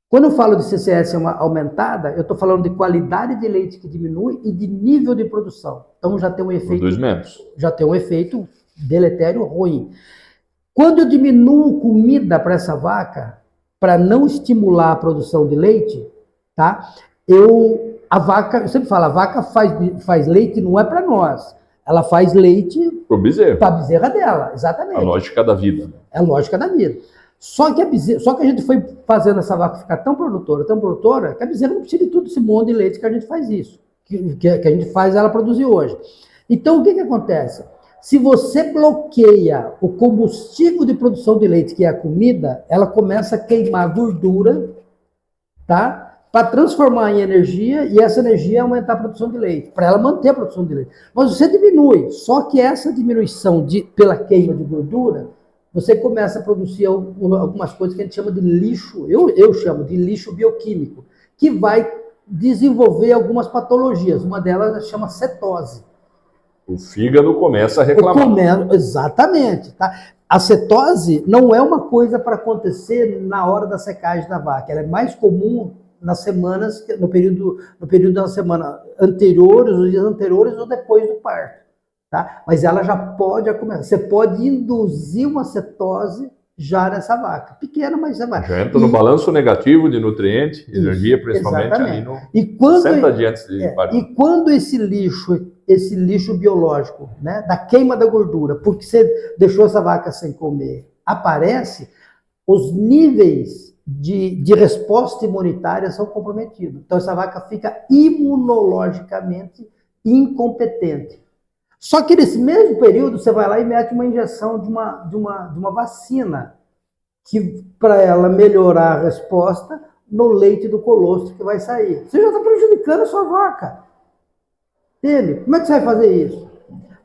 Quando eu falo de CCS aumentada, eu estou falando de qualidade de leite que diminui e de nível de produção. Então já tem um efeito. Produz menos. Já tem um efeito deletério ruim. Quando eu diminuo comida para essa vaca, para não estimular a produção de leite, tá? Eu sempre falo, a vaca faz leite não é para nós. Ela faz leite para a bezerra dela, exatamente. A lógica da vida. Né? É a lógica da vida. Só que a gente foi fazendo essa vaca ficar tão produtora, que a bezerra não precisa de tudo esse monte de leite que a gente faz isso, que a gente faz ela produzir hoje. Então, o que acontece? Se você bloqueia o combustível de produção de leite, que é a comida, ela começa a queimar gordura, tá? Para transformar em energia, e essa energia aumentar a produção de leite, para ela manter a produção de leite. Mas você diminui, só que essa diminuição pela queima de gordura, você começa a produzir algumas coisas que a gente chama de lixo, eu chamo de lixo bioquímico, que vai desenvolver algumas patologias. Uma delas chama cetose. O fígado começa a reclamar. Exatamente. Tá? A cetose não é uma coisa para acontecer na hora da secagem da vaca. Ela é mais comum nas semanas, no período da semana anteriores, os dias anteriores ou depois do parto. Tá? Mas ela já pode começar. Você pode induzir uma cetose já nessa vaca. Pequena, mas já vai. Já entra no balanço negativo de nutriente, energia, principalmente exatamente. Ali no 60 dias antes de parir. E quando esse lixo biológico, né, da queima da gordura, porque você deixou essa vaca sem comer, aparece, os níveis de resposta imunitária são comprometidos. Então essa vaca fica imunologicamente incompetente. Só que nesse mesmo período você vai lá e mete uma injeção de uma vacina que para ela melhorar a resposta no leite do colostro que vai sair. Você já está prejudicando a sua vaca. Entende? Como é que você vai fazer isso?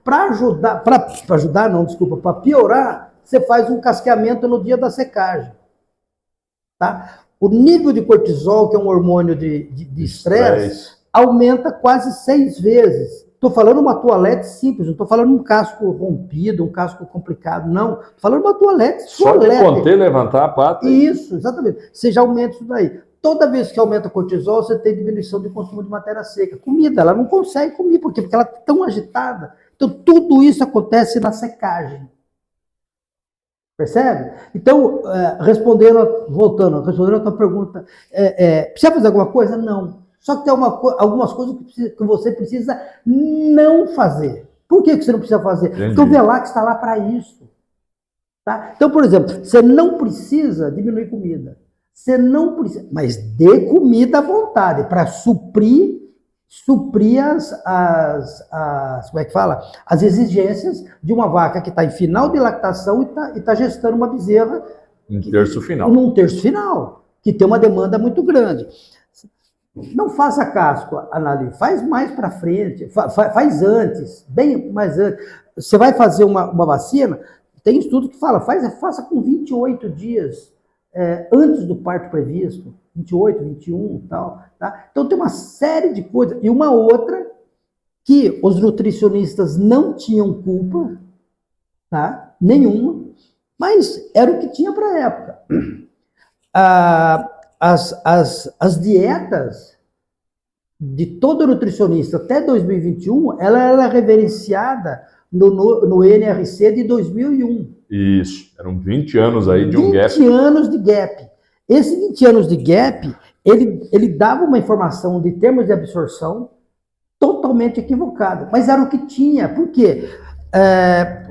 Para piorar, você faz um casqueamento no dia da secagem. Tá? O nível de cortisol, que é um hormônio de estresse, aumenta quase 6 vezes. Estou falando uma toalete simples, não estou falando um casco rompido, um casco complicado, não. Estou falando uma toalete. Só de conter, levantar a pata. Isso, exatamente. Você já aumenta isso daí. Toda vez que aumenta o cortisol, você tem diminuição de consumo de matéria seca. Comida, ela não consegue comer, porque ela é tão agitada. Então, tudo isso acontece na secagem. Percebe? Então, respondendo a tua pergunta, precisa fazer alguma coisa? Não. Só que tem algumas coisas que você precisa não fazer. Por que você não precisa fazer? Entendi. Porque o Velax está lá para isso. Tá? Então, por exemplo, você não precisa diminuir comida. Você não precisa, mas dê comida à vontade para suprir como é que fala? As exigências de uma vaca que está em final de lactação e tá gestando uma bezerra num terço final, que tem uma demanda muito grande. Não faça casco, Anali, faz mais para frente, faz antes, bem mais antes. Você vai fazer uma vacina, tem estudo que fala, faça com 28 dias antes do parto previsto, 28, 21 e tal. Tá? Então tem uma série de coisas. E uma outra que os nutricionistas não tinham culpa, tá? Nenhuma, mas era o que tinha para a época. As dietas de todo nutricionista até 2021, ela era reverenciada no NRC de 2001. Isso, eram 20 anos aí de um gap. 20 anos de gap. Esses 20 anos de gap, ele dava uma informação de termos de absorção totalmente equivocada, mas era o que tinha. Por quê?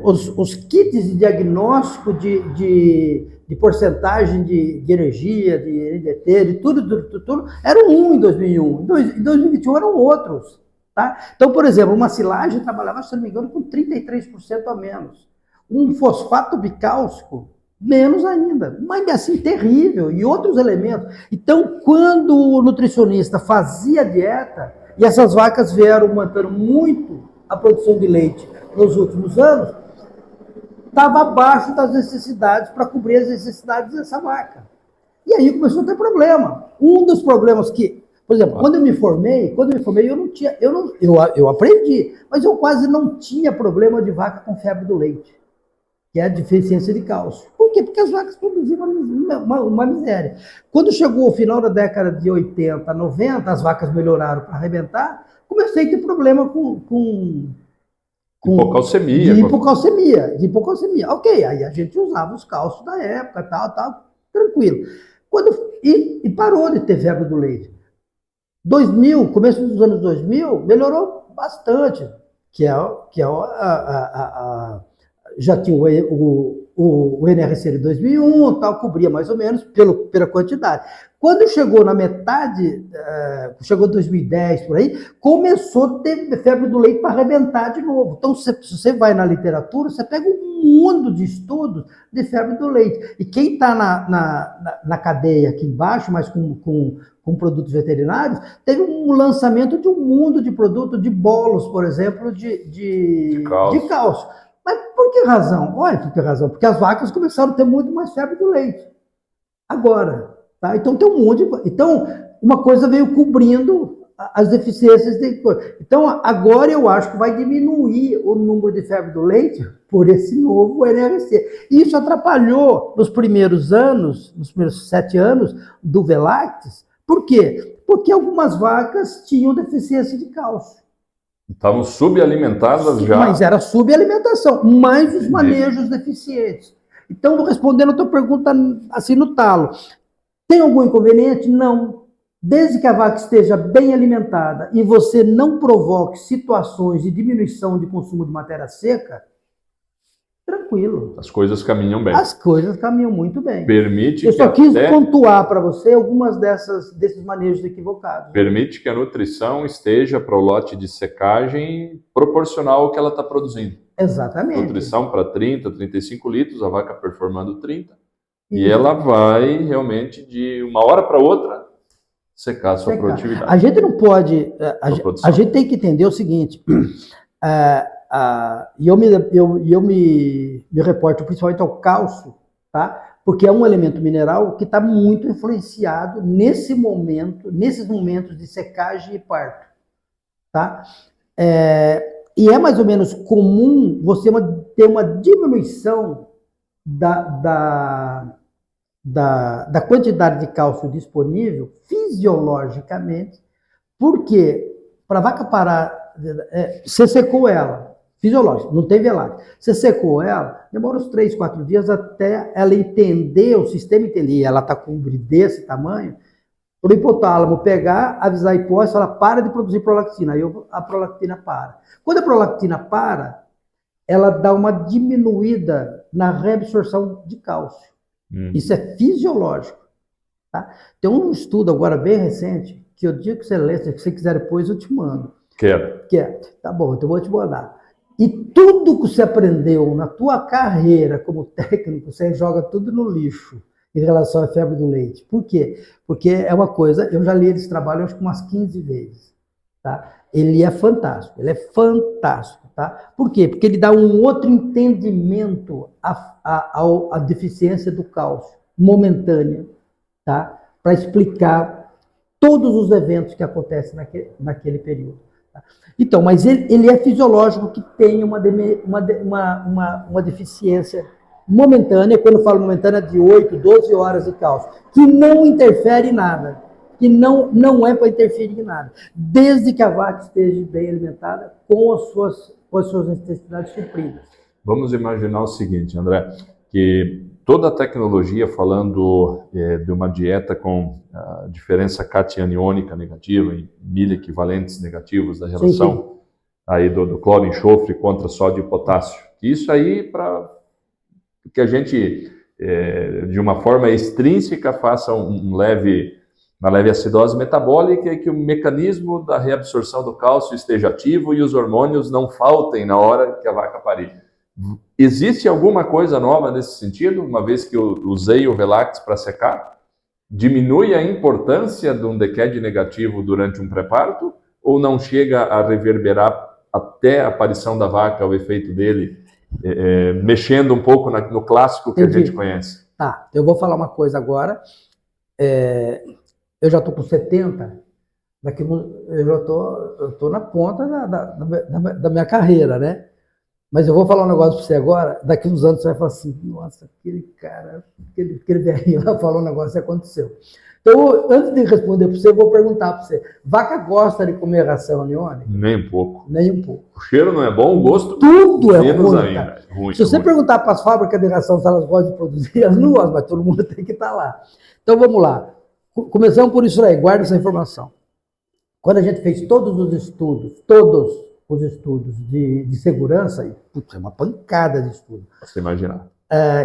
Os kits de diagnóstico de porcentagem de energia, de NDT, de tudo, eram em 2001. Em 2021 eram outros. Tá? Então, por exemplo, uma silagem trabalhava, se não me engano, com 33% a menos. Um fosfato bicálcico, menos ainda. Mas assim, terrível. E outros elementos. Então, quando o nutricionista fazia a dieta, e essas vacas vieram aumentando muito a produção de leite nos últimos anos, estava abaixo das necessidades para cobrir as necessidades dessa vaca. E aí começou a ter problema. Um dos problemas que, por exemplo, quando eu me formei, eu aprendi, mas eu quase não tinha problema de vaca com febre do leite, que é a deficiência de cálcio. Por quê? Porque as vacas produziam uma miséria. Quando chegou o final da década de 80, 90, as vacas melhoraram para arrebentar, comecei a ter problema com hipocalcemia. Ok, aí a gente usava os cálcios da época, tal, tranquilo. E parou de ter febre do leite. 2000, começo dos anos 2000, melhorou bastante, já tinha o NRC de 2001, tal, cobria mais ou menos pela quantidade. Quando chegou na metade, chegou 2010 por aí, começou a ter febre do leite para arrebentar de novo. Então, se você vai na literatura, você pega um mundo de estudos de febre do leite. E quem está na cadeia aqui embaixo, mas com produtos veterinários, teve um lançamento de um mundo de produtos, de bolos, por exemplo, de cálcio. Mas por que razão? Olha, por que razão? Porque as vacas começaram a ter muito mais febre do leite. Agora, tá? Então tem um monte de... Então, uma coisa veio cobrindo as deficiências de coisa. Então, agora eu acho que vai diminuir o número de febre do leite por esse novo NRC. E isso atrapalhou nos primeiros 7 anos do Velactis. Por quê? Porque algumas vacas tinham deficiência de cálcio. Estavam subalimentadas já. Mas era subalimentação, mais os manejos deficientes. Então, respondendo a tua pergunta assim no talo, tem algum inconveniente? Não. Desde que a vaca esteja bem alimentada e você não provoque situações de diminuição de consumo de matéria seca, tranquilo. As coisas caminham bem. As coisas caminham muito bem. Permite Eu só quis pontuar para você algumas desses manejos equivocados. Permite que a nutrição esteja para o lote de secagem proporcional ao que ela está produzindo. Exatamente. Nutrição para 30, 35 litros, a vaca performando 30. E ela vai realmente de uma hora para outra secar a sua produtividade. A gente não pode... A gente tem que entender o seguinte... E eu me reporto principalmente ao cálcio, tá? Porque é um elemento mineral que está muito influenciado nesses momentos de secagem e parto, tá? E é mais ou menos comum você ter uma diminuição da quantidade de cálcio disponível fisiologicamente, porque para a vaca parar, você secou ela, fisiológico, não tem VLAC. Você secou ela, demora uns 3, 4 dias até ela entender, o sistema entender, ela está com desse tamanho, para o hipotálamo pegar, avisar a hipófise, ela para de produzir prolactina, aí a prolactina para. Quando a prolactina para, ela dá uma diminuída na reabsorção de cálcio. Isso é fisiológico. Tá? Tem um estudo agora bem recente, que eu digo que você lê, se você quiser depois eu te mando. Quero. Tá bom, então eu vou te mandar. E tudo que você aprendeu na tua carreira como técnico, você joga tudo no lixo em relação à febre do leite. Por quê? Porque é uma coisa, eu já li esse trabalho acho que umas 15 vezes. Tá? Ele é fantástico, Tá? Por quê? Porque ele dá um outro entendimento à deficiência do cálcio momentânea, tá? Para explicar todos os eventos que acontecem naquele período. Tá? Então, mas ele é fisiológico que tem uma deficiência momentânea, quando eu falo momentânea, de 8, 12 horas de cálcio, que não interfere em nada, que não é para interferir em nada, desde que a vaca esteja bem alimentada com as suas necessidades supridas. Vamos imaginar o seguinte, André, que toda a tecnologia falando de uma dieta com diferença cation-iônica negativa e 1000 equivalentes negativos da relação aí do cloro e enxofre contra sódio e potássio. Isso aí para que a gente, de uma forma extrínseca, faça uma leve acidose metabólica e que o mecanismo da reabsorção do cálcio esteja ativo e os hormônios não faltem na hora que a vaca parir. Existe alguma coisa nova nesse sentido, uma vez que eu usei o Velax para secar? Diminui a importância de um DQED negativo durante um pré-parto ou não chega a reverberar até a aparição da vaca, o efeito dele, mexendo um pouco no clássico que a gente conhece? Tá, eu vou falar uma coisa agora. Eu já estou com 70, eu estou na ponta da minha carreira, né? Mas eu vou falar um negócio para você agora, daqui uns anos você vai falar assim, nossa, aquele cara, aquele velhinho lá falou um negócio e aconteceu. Então, antes de responder para você, eu vou perguntar para você, vaca gosta de comer ração aniônica? Nem um pouco. Nem um pouco. O cheiro não é bom, o gosto tudo é menos ruim, ainda. Ruim, se você perguntar para as fábricas de ração se elas gostam de produzir, elas não gostam, mas todo mundo tem que estar lá. Então, vamos lá. Começamos por isso aí, guarda essa informação. Quando a gente fez todos os estudos de segurança, é uma pancada de estudos. Você imaginar.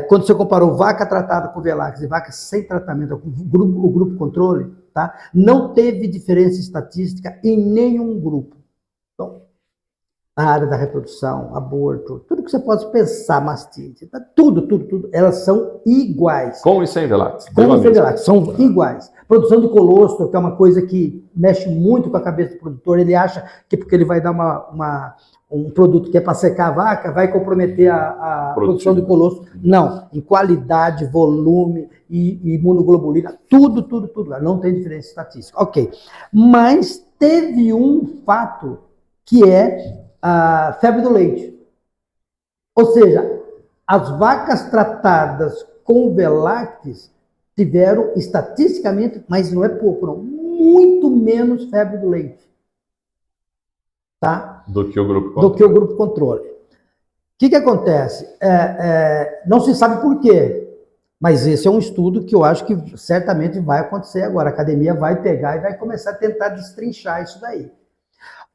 Quando você comparou vaca tratada com Velax e vaca sem tratamento, o grupo controle, tá? Não teve diferença estatística em nenhum grupo. Então, a área da reprodução, aborto, tudo que você pode pensar, mastite, tá? Tudo, elas são iguais. Com e sem Velax. Com e sem Velax, são iguais. Produção de colostro, que é uma coisa que mexe muito com a cabeça do produtor, ele acha que porque ele vai dar um produto que é para secar a vaca, vai comprometer a produção de colostro. Não, em qualidade, volume e imunoglobulina, tudo. Não tem diferença estatística. Ok. Mas teve um fato que é a febre do leite. Ou seja, as vacas tratadas com Velax tiveram estatisticamente, mas não é pouco, não, muito menos febre do leite. Tá? Do que o grupo controle. Do que o grupo controle. O que acontece? Não se sabe por quê, mas esse é um estudo que eu acho que certamente vai acontecer agora. A academia vai pegar e vai começar a tentar destrinchar isso daí.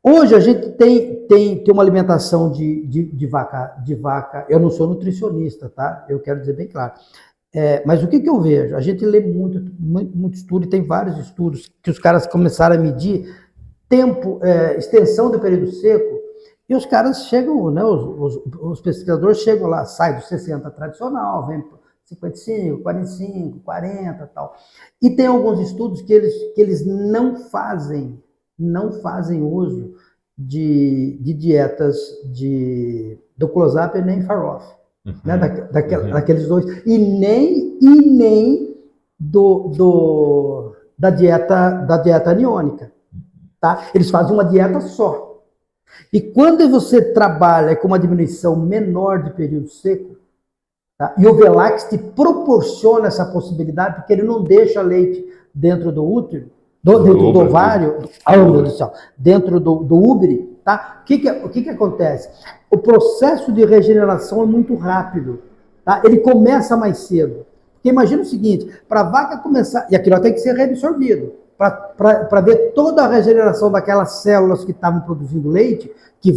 Hoje a gente tem uma alimentação de vaca. Eu não sou nutricionista, tá? Eu quero dizer bem claro. Mas o que eu vejo? A gente lê muito estudo, e tem vários estudos que os caras começaram a medir tempo, extensão do período seco, e os caras chegam, né, os pesquisadores chegam lá, sai dos 60 tradicional, vem para 55, 45, 40 e tal. E tem alguns estudos que eles não fazem uso de dietas do close-up nem far-off, né? Daqueles dois, e nem da dieta aniônica, tá? Eles fazem uma dieta só. E quando você trabalha com uma diminuição menor de período seco, tá? E o Velax te proporciona essa possibilidade, porque ele não deixa leite dentro do útero, dentro do ovário, meu Deus do céu, dentro do úbere, tá? O que acontece? O processo de regeneração é muito rápido, tá? Ele começa mais cedo. Porque imagina o seguinte, para a vaca começar, e aquilo tem que ser reabsorvido, para ver toda a regeneração daquelas células que estavam produzindo leite, que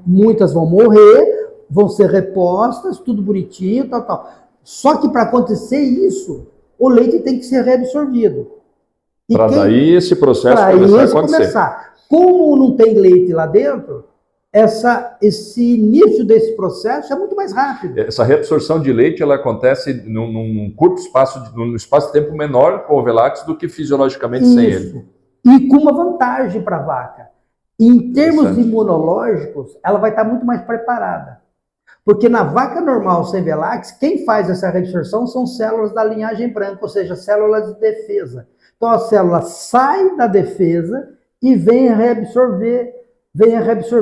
muitas vão morrer, vão ser repostas, tudo bonitinho, tal. Só que para acontecer isso, o leite tem que ser reabsorvido. Para daí esse processo começar a acontecer. Como não tem leite lá dentro, esse início desse processo é muito mais rápido. Essa reabsorção de leite ela acontece num curto num espaço de tempo menor com o Velax do que fisiologicamente sem ele. E com uma vantagem para a vaca. Em termos imunológicos, ela vai estar muito mais preparada. Porque na vaca normal sem Velax, quem faz essa reabsorção são células da linhagem branca, ou seja, células de defesa. Então a célula sai da defesa e vem a reabsorver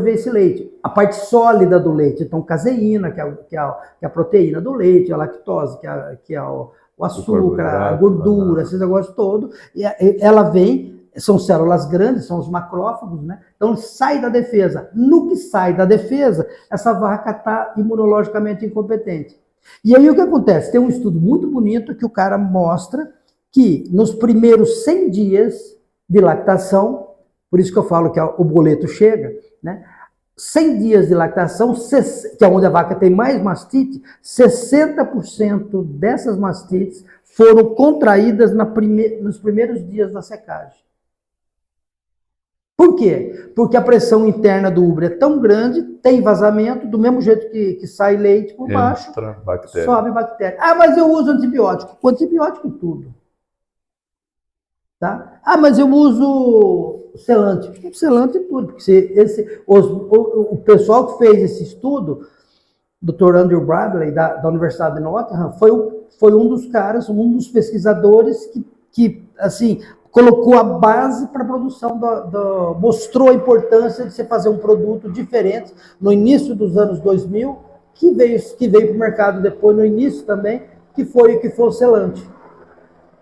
esse leite. A parte sólida do leite, então caseína, que é a proteína do leite, a lactose, que é o açúcar, a gordura, esses negócios todos, e ela vem, são células grandes, são os macrófagos, né? Então sai da defesa. No que sai da defesa, essa vaca está imunologicamente incompetente. E aí o que acontece? Tem um estudo muito bonito que o cara mostra que nos primeiros 100 dias de lactação, por isso que eu falo que o boleto chega, né? 100 dias de lactação, que é onde a vaca tem mais mastite, 60% dessas mastites foram contraídas nos primeiros dias da secagem. Por quê? Porque a pressão interna do úbere é tão grande, tem vazamento, do mesmo jeito que sai leite por baixo, sobe bactéria. Ah, mas eu uso antibiótico. Com antibiótico tudo. Tá? Ah, mas eu uso selante. Selante e tudo. Porque o pessoal que fez esse estudo, o Dr. Andrew Bradley, da Universidade de Nottingham, foi um dos caras, um dos pesquisadores que assim, colocou a base para a produção, mostrou a importância de você fazer um produto diferente no início dos anos 2000, que veio para o mercado depois, no início também, que foi o selante.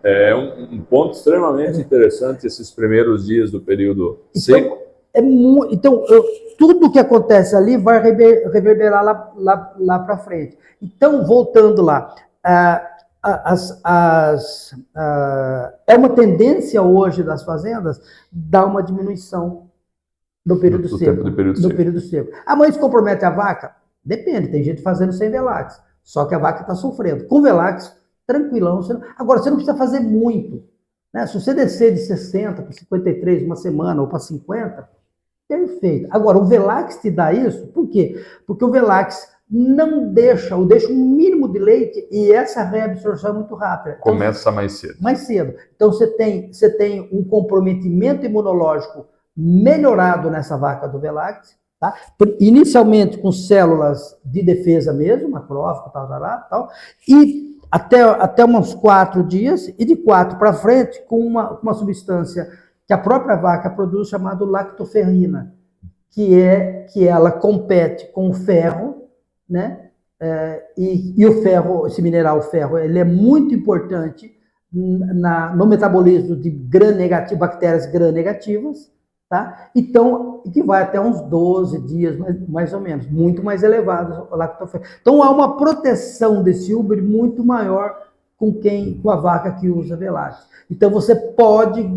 É um ponto extremamente interessante esses primeiros dias do período seco. Então, tudo que acontece ali vai reverberar lá para frente. Então, voltando lá, é uma tendência hoje das fazendas dar uma diminuição no período seco. Ah, mas isso compromete a vaca? Depende, tem gente fazendo sem Velax, só que a vaca está sofrendo. Com Velax, tranquilão. Agora, você não precisa fazer muito, né? Se você descer de 60 para 53 uma semana ou para 50, perfeito. Agora, o Velax te dá isso, por quê? Porque o Velax não deixa um mínimo de leite e essa reabsorção é muito rápida. Então, começa mais cedo. Mais cedo. Então, você tem um comprometimento imunológico melhorado nessa vaca do Velax, tá? Inicialmente com células de defesa mesmo, macrófago, tal, e até uns 4 dias, e de 4 para frente, com uma substância que a própria vaca produz, chamada lactoferrina, que ela compete com o ferro, né? E o ferro, esse mineral ferro, ele é muito importante no metabolismo de gram-negativo, bactérias gram-negativas, tá? Então, que vai até uns 12 dias, mais ou menos, muito mais elevado a lactoferrina. Então, há uma proteção desse úbere muito maior com a vaca que usa Velax. Então, você pode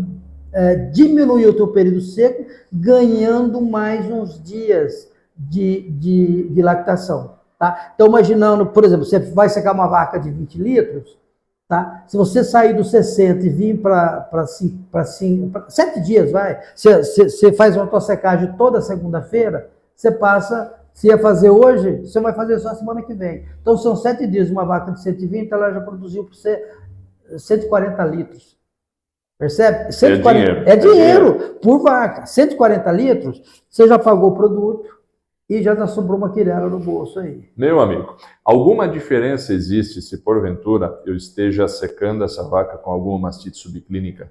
diminuir o teu período seco, ganhando mais uns dias de lactação, tá? Então, imaginando, por exemplo, você vai secar uma vaca de 20 litros, tá? Se você sair dos 60 e vir para 7 dias, você faz uma tua secagem toda segunda-feira, se ia fazer hoje, você vai fazer só a semana que vem. Então, são 7 dias, uma vaca de 120, ela já produziu para você 140 litros. Percebe? É dinheiro. Dinheiro por vaca. 140 litros, você já pagou o produto e já sobrou uma quirela no bolso aí. Meu amigo, alguma diferença existe se porventura eu esteja secando essa vaca com alguma mastite subclínica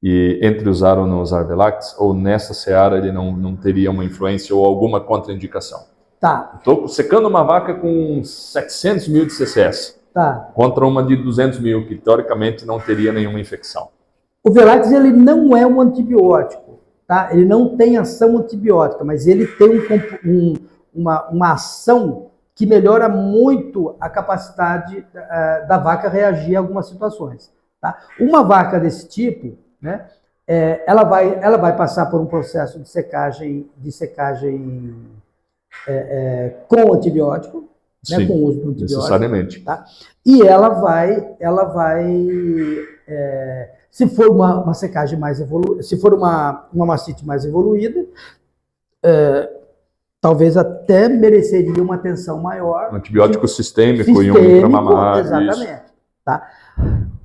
e entre usar ou não usar Velax, ou nessa seara ele não teria uma influência ou alguma contraindicação? Tá. Estou secando uma vaca com 700 mil de CCS, Tá. contra uma de 200 mil, que teoricamente não teria nenhuma infecção. O Velax, ele não é um antibiótico, tá? Ele não tem ação antibiótica, mas ele tem uma ação que melhora muito a capacidade da vaca reagir a algumas situações, tá? Uma vaca desse tipo, né, ela vai passar por um processo de secagem com antibiótico, né, com o uso do antibiótico. Necessariamente. Tá? E ela vai se for uma secagem mais evoluída, se for uma mastite mais evoluída, talvez até mereceria uma atenção maior. Um antibiótico sistêmico e um intramamário. Exatamente. Tá?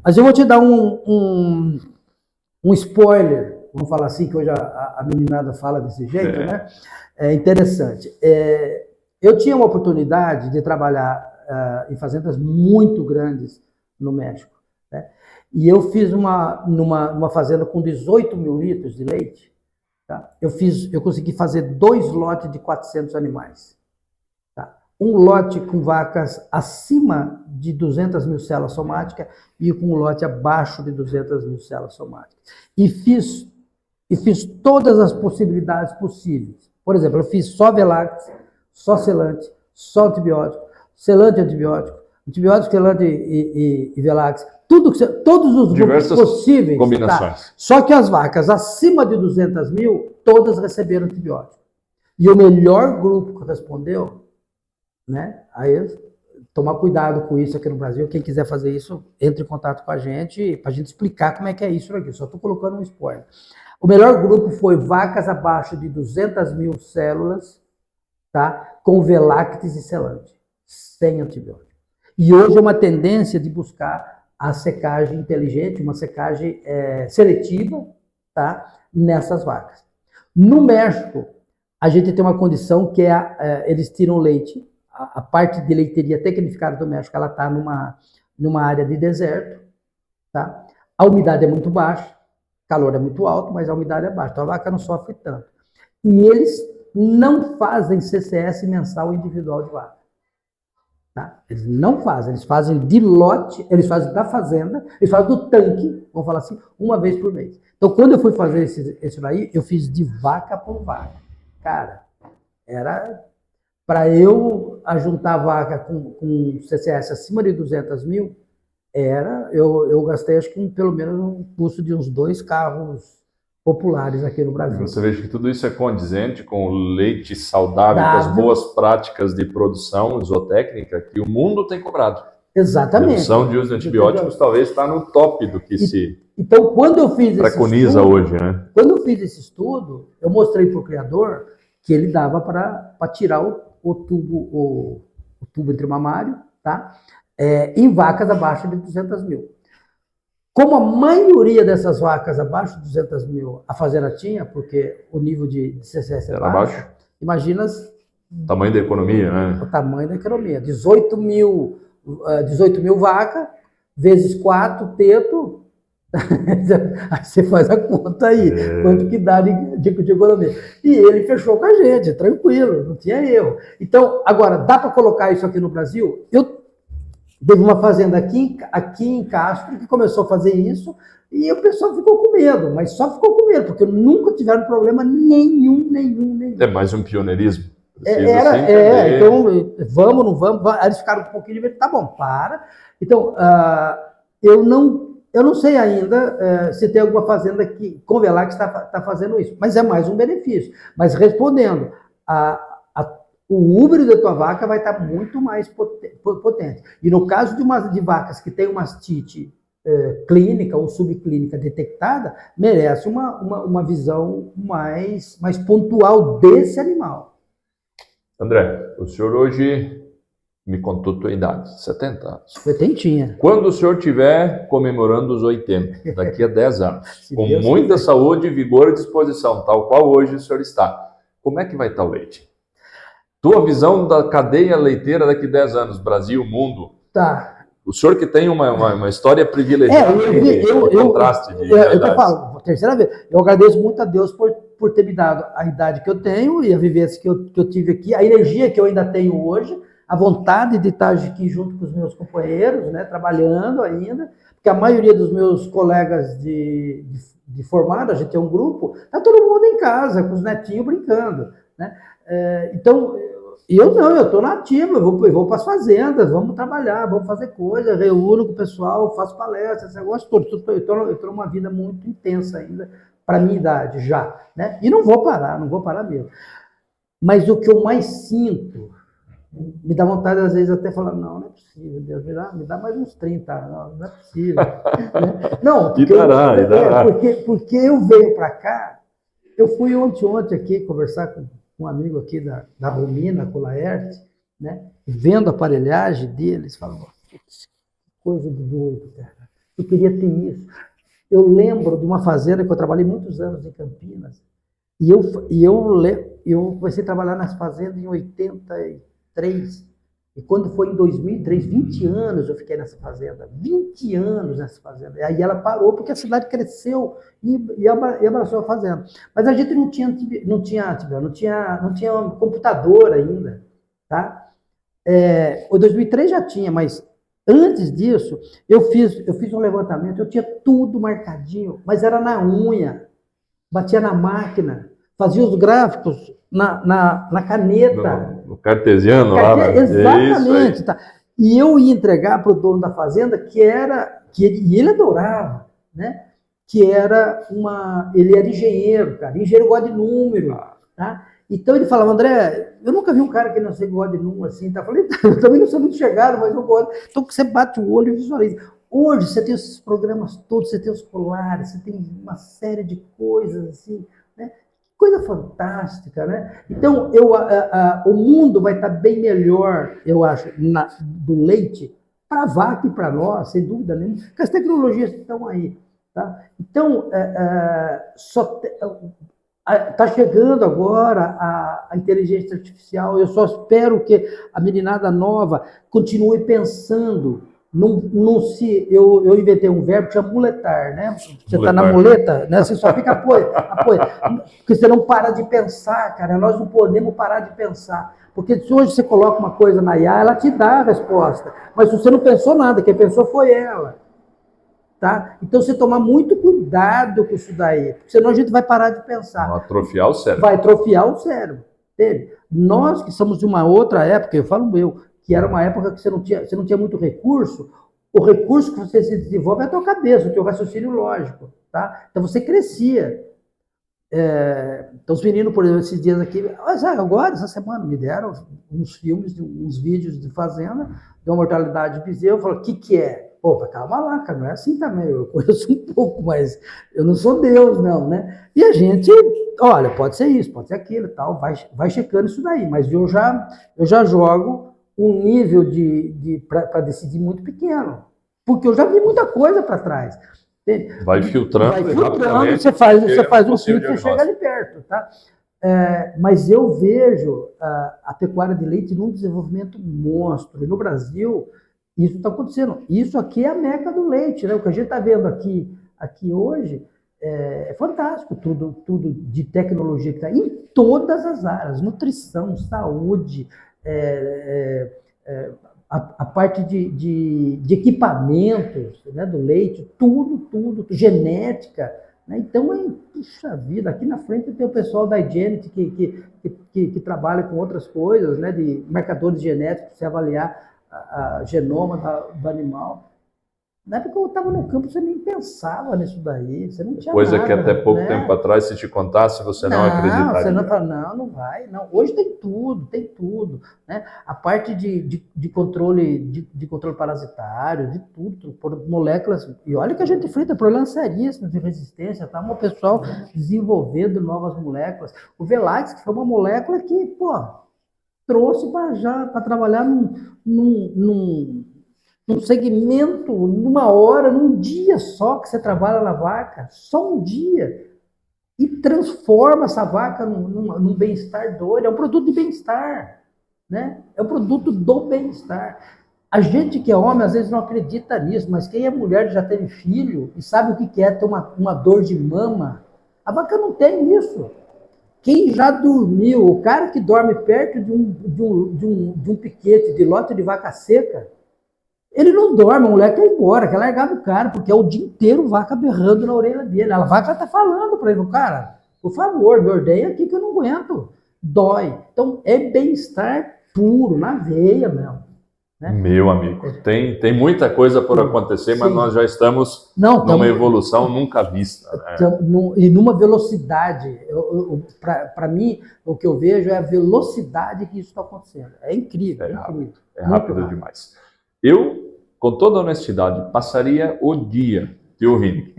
Mas eu vou te dar um spoiler, vamos falar assim, que hoje a meninada fala desse jeito, né? É interessante. Eu tinha uma oportunidade de trabalhar em fazendas muito grandes no México, né? E eu fiz numa fazenda com 18 mil litros de leite, tá? Eu consegui fazer 2 lotes de 400 animais. Tá? Um lote com vacas acima de 200 mil células somáticas e com um lote abaixo de 200 mil células somáticas. E fiz todas as possibilidades possíveis. Por exemplo, eu fiz só Velax, só selante, só antibiótico, selante e antibiótico, selante e Velax, todos os grupos possíveis. Combinações. Tá? Só que as vacas acima de 200 mil, todas receberam antibiótico. E o melhor grupo que respondeu, né? Aí, tomar cuidado com isso aqui no Brasil. Quem quiser fazer isso, entre em contato com a gente para a gente explicar como é que é isso aqui. Só estou colocando um spoiler. O melhor grupo foi vacas abaixo de 200 mil células, tá? Com Velax e selante, sem antibiótico. E hoje é uma tendência de buscar a secagem inteligente, uma secagem seletiva, tá? Nessas vacas. No México, a gente tem uma condição que eles tiram leite. A parte de leiteria tecnificada do México, ela está numa área de deserto, tá? A umidade é muito baixa, o calor é muito alto, mas a umidade é baixa, então a vaca não sofre tanto. E eles não fazem CCS mensal individual de vaca. Tá? Eles não fazem, eles fazem de lote, eles fazem da fazenda, eles fazem do tanque, vamos falar assim, uma vez por mês. Então, quando eu fui fazer esse daí, eu fiz de vaca por vaca. Cara, era... Para eu ajuntar vaca com CCS acima de 200 mil, eu gastei acho que pelo menos um custo de uns 2 carros populares aqui no Brasil. Você veja que tudo isso é condizente com o leite saudável, com as boas práticas de produção zootécnica que o mundo tem cobrado. Exatamente. A redução de uso de antibióticos talvez está no top do que se então, quando eu fiz preconiza hoje, né? Quando eu fiz esse estudo, eu mostrei para o criador que ele dava para tirar o tubo intramamário, tá? Em vacas abaixo de 200 mil. Como a maioria dessas vacas abaixo de 200 mil a fazenda tinha, porque o nível de CCS era baixo, imagina o tamanho da economia, né? O tamanho da economia. 18 mil vacas, vezes 4, teto, aí você faz a conta aí, quanto que dá de economia. E ele fechou com a gente, tranquilo, não tinha erro. Então, agora, dá para colocar isso aqui no Brasil? Eu teve uma fazenda aqui em Castro que começou a fazer isso e o pessoal ficou com medo, mas só ficou com medo, porque nunca tiveram problema nenhum. É mais um pioneirismo. Então, vamos, não vamos? Aí eles ficaram um pouquinho de medo, tá bom, para. Então, eu não sei ainda se tem alguma fazenda que com Velax está fazendo isso, mas é mais um benefício. Mas respondendo, o úbero da tua vaca vai estar muito mais potente. E no caso de vacas que têm uma mastite clínica ou subclínica detectada, merece uma visão mais pontual desse animal. André, o senhor hoje Me contou a tua idade, 70 anos. Setentinha. Quando o senhor estiver comemorando os 80, daqui a 10 anos, com Deus muita quiser. saúde, vigor e disposição, tal qual hoje o senhor está, como é que vai estar o leite? Tua visão da cadeia leiteira daqui a 10 anos, Brasil, mundo. Tá. O senhor que tem uma história privilegiada de contraste de eu te falo, terceira vez, eu agradeço muito a Deus por ter me dado a idade que eu tenho e a vivência que eu tive aqui, a energia que eu ainda tenho hoje, a vontade de estar aqui junto com os meus companheiros, né, trabalhando ainda, porque a maioria dos meus colegas de formada, a gente tem um grupo, tá todo mundo em casa, com os netinhos brincando, né? Então, eu estou na ativa, eu vou para as fazendas, vamos trabalhar, vamos fazer coisas, reúno com o pessoal, faço palestras, esse negócio todo. Eu estou numa vida muito intensa ainda, para a minha idade já, né? E não vou parar mesmo. Mas o que eu mais sinto, me dá vontade às vezes até falar, não é possível, Deus, me dá mais uns 30, não é possível. Né? Não, porque eu venho para cá, eu fui ontem aqui conversar com um amigo aqui da Romina, com o Laerte, né? Vendo a aparelhagem deles, falando, coisa de doido, cara. Eu queria ter isso. Eu lembro de uma fazenda que eu trabalhei muitos anos em Campinas, e eu comecei a trabalhar nas fazendas em 83, e quando foi em 2003, 20 anos eu fiquei nessa fazenda, 20 anos nessa fazenda. E aí ela parou porque a cidade cresceu e abraçou a fazenda. Mas a gente não tinha computador ainda, tá? O 2003 já tinha, mas antes disso eu fiz um levantamento, eu tinha tudo marcadinho, mas era na unha, batia na máquina, fazia os gráficos na caneta. No cartesiano lá, né? Exatamente. Tá. E eu ia entregar para o dono da fazenda, e ele adorava, né? Ele era engenheiro, cara. Engenheiro gosta de número, tá? Então ele falava, André, eu nunca vi um cara que não sei gosta de número assim, tá? Eu falei, eu também não sou muito chegado, mas eu gosto. Então você bate o olho e visualiza. Hoje você tem esses programas todos, você tem os colares, você tem uma série de coisas assim, né? Coisa fantástica, né? Então, o mundo vai estar bem melhor, eu acho, do leite para a vaca e para nós, sem dúvida nenhuma, porque as tecnologias estão aí, tá? Então, está chegando agora a inteligência artificial, eu só espero que a meninada nova continue pensando. Eu inventei um verbo que chama muletar, né? Você está na muleta, né? Você só fica apoio. Porque você não para de pensar, cara. Nós não podemos parar de pensar. Porque se hoje você coloca uma coisa na IA, ela te dá a resposta. Mas se você não pensou nada, quem pensou foi ela. Tá? Então você tomar muito cuidado com isso daí, porque senão a gente vai parar de pensar. Vai atrofiar o cérebro. Vai atrofiar o cérebro. Entende? Nós que somos de uma outra época, eu falo que era uma época que você não tinha muito recurso, o recurso que você se desenvolve é a tua cabeça, o teu raciocínio lógico, tá? Então você crescia. Então os meninos, por exemplo, esses dias aqui, agora, essa semana, me deram uns filmes, uns vídeos de fazenda, de uma mortalidade de bezerro, eu falo, o que é? Pô, calma lá, cara, não é assim também, eu conheço um pouco, mas eu não sou Deus, não, né? E a gente, olha, pode ser isso, pode ser aquilo e tal, vai checando isso daí, mas eu já jogo um nível para decidir muito pequeno, porque eu já vi muita coisa para trás. Vai filtrando, você faz um filtro e chega ali perto, tá? Mas eu vejo a pecuária de leite num desenvolvimento monstro, e no Brasil isso está acontecendo. Isso aqui é a meca do leite, né? O que a gente está vendo aqui hoje é fantástico, tudo de tecnologia que está em todas as áreas, nutrição, saúde, a parte de equipamentos, né, do leite, tudo, genética, né? Então, puxa vida, aqui na frente tem o pessoal da Igenity que trabalha com outras coisas, né, de marcadores genéticos, você avaliar a genoma do animal. Na época que eu estava no campo, você nem pensava nisso daí, você não tinha coisa nada. Coisa que até pouco né? tempo atrás, se te contasse, você não acreditaria. Você não fala, não vai. Não. Hoje tem tudo. Né? A parte de controle parasitário, de tudo, por moléculas. E olha que a gente enfrenta problemas seríssimos de resistência, tá? O pessoal desenvolvendo novas moléculas. O Velax, que foi uma molécula que, trouxe para trabalhar num segmento, numa hora, num dia só que você trabalha na vaca, só um dia, e transforma essa vaca num bem-estar doido. É um produto de bem-estar, né? É um produto do bem-estar. A gente que é homem, às vezes não acredita nisso, mas quem é mulher já teve filho e sabe o que é ter uma dor de mama, a vaca não tem isso. Quem já dormiu, o cara que dorme perto de um piquete de lote de vaca seca, ele não dorme, a mulher quer ir embora, quer largar do cara, porque é o dia inteiro vaca berrando na orelha dele. A vaca tá falando para ele, cara, por favor, me ordenha aqui que eu não aguento. Dói. Então, é bem-estar puro, na veia mesmo. Né? Meu amigo, tem muita coisa por acontecer, mas nós já estamos numa evolução nunca vista. Né? E numa velocidade. Para mim, o que eu vejo é a velocidade que isso está acontecendo. É incrível. É rápido demais. Eu, com toda honestidade, passaria o dia te ouvindo.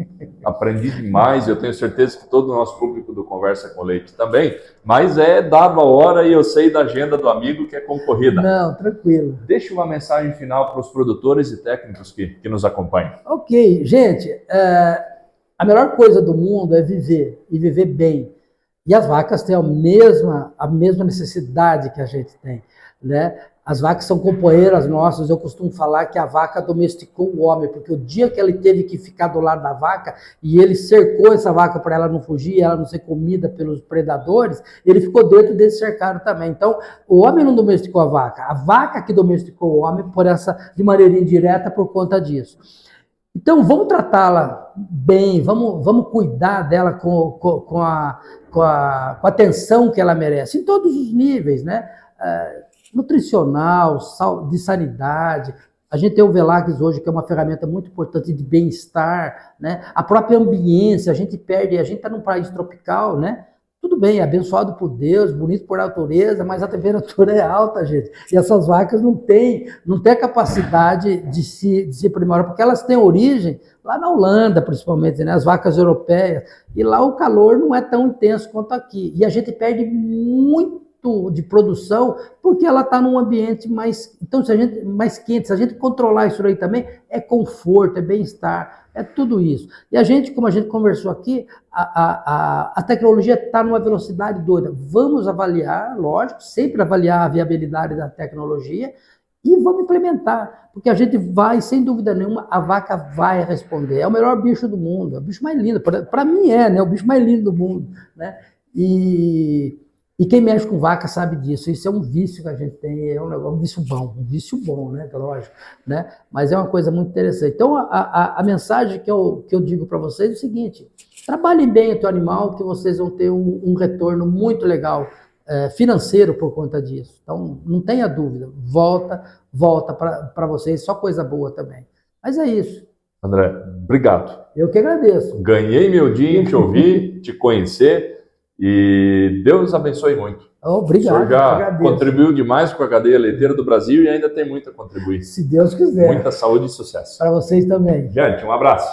Aprendi demais, eu tenho certeza que todo o nosso público do Conversa com Leite também, mas dava a hora e eu sei da agenda do amigo que é concorrida. Não, tranquilo. Deixa uma mensagem final para os produtores e técnicos que nos acompanham. Ok, gente, a melhor coisa do mundo é viver, e viver bem. E as vacas têm a mesma necessidade que a gente tem, né? As vacas são companheiras nossas. Eu costumo falar que a vaca domesticou o homem, porque o dia que ele teve que ficar do lado da vaca e ele cercou essa vaca para ela não fugir, ela não ser comida pelos predadores, ele ficou dentro desse cercado também. Então, o homem não domesticou a vaca que domesticou o homem de maneira indireta por conta disso. Então, vamos tratá-la bem, vamos cuidar dela com a atenção que ela merece, em todos os níveis, né? Nutricional, de sanidade. A gente tem o Velax hoje, que é uma ferramenta muito importante de bem-estar, né? A própria ambiência, a gente está num país tropical, né? Tudo bem, é abençoado por Deus, bonito por natureza, mas a temperatura é alta, gente. E essas vacas não têm a capacidade de se aprimorar, porque elas têm origem lá na Holanda, principalmente, né? As vacas europeias. E lá o calor não é tão intenso quanto aqui. E a gente perde muito de produção, porque ela está num ambiente mais quente. Se a gente controlar isso aí também, é conforto, é bem-estar, é tudo isso. E a gente, como a gente conversou aqui, a tecnologia está numa velocidade doida. Vamos avaliar, lógico, sempre avaliar a viabilidade da tecnologia e vamos implementar, porque a gente vai, sem dúvida nenhuma, a vaca vai responder. É o melhor bicho do mundo, é o bicho mais lindo. Para mim né? O bicho mais lindo do mundo, né? E quem mexe com vaca sabe disso. Isso é um vício que a gente tem, é um vício bom, né? Lógico, né? Mas é uma coisa muito interessante. Então, a mensagem que eu digo para vocês é o seguinte: trabalhem bem o teu animal, que vocês vão ter um retorno muito legal financeiro por conta disso. Então, não tenha dúvida, volta para vocês, só coisa boa também. Mas é isso. André, obrigado. Eu que agradeço. Ganhei meu dia em te ouvir, te conhecer. E Deus abençoe muito. Obrigado. O senhor já contribuiu demais com a cadeia leiteira do Brasil e ainda tem muito a contribuir. Se Deus quiser. Muita saúde e sucesso. Para vocês também. Gente, um abraço.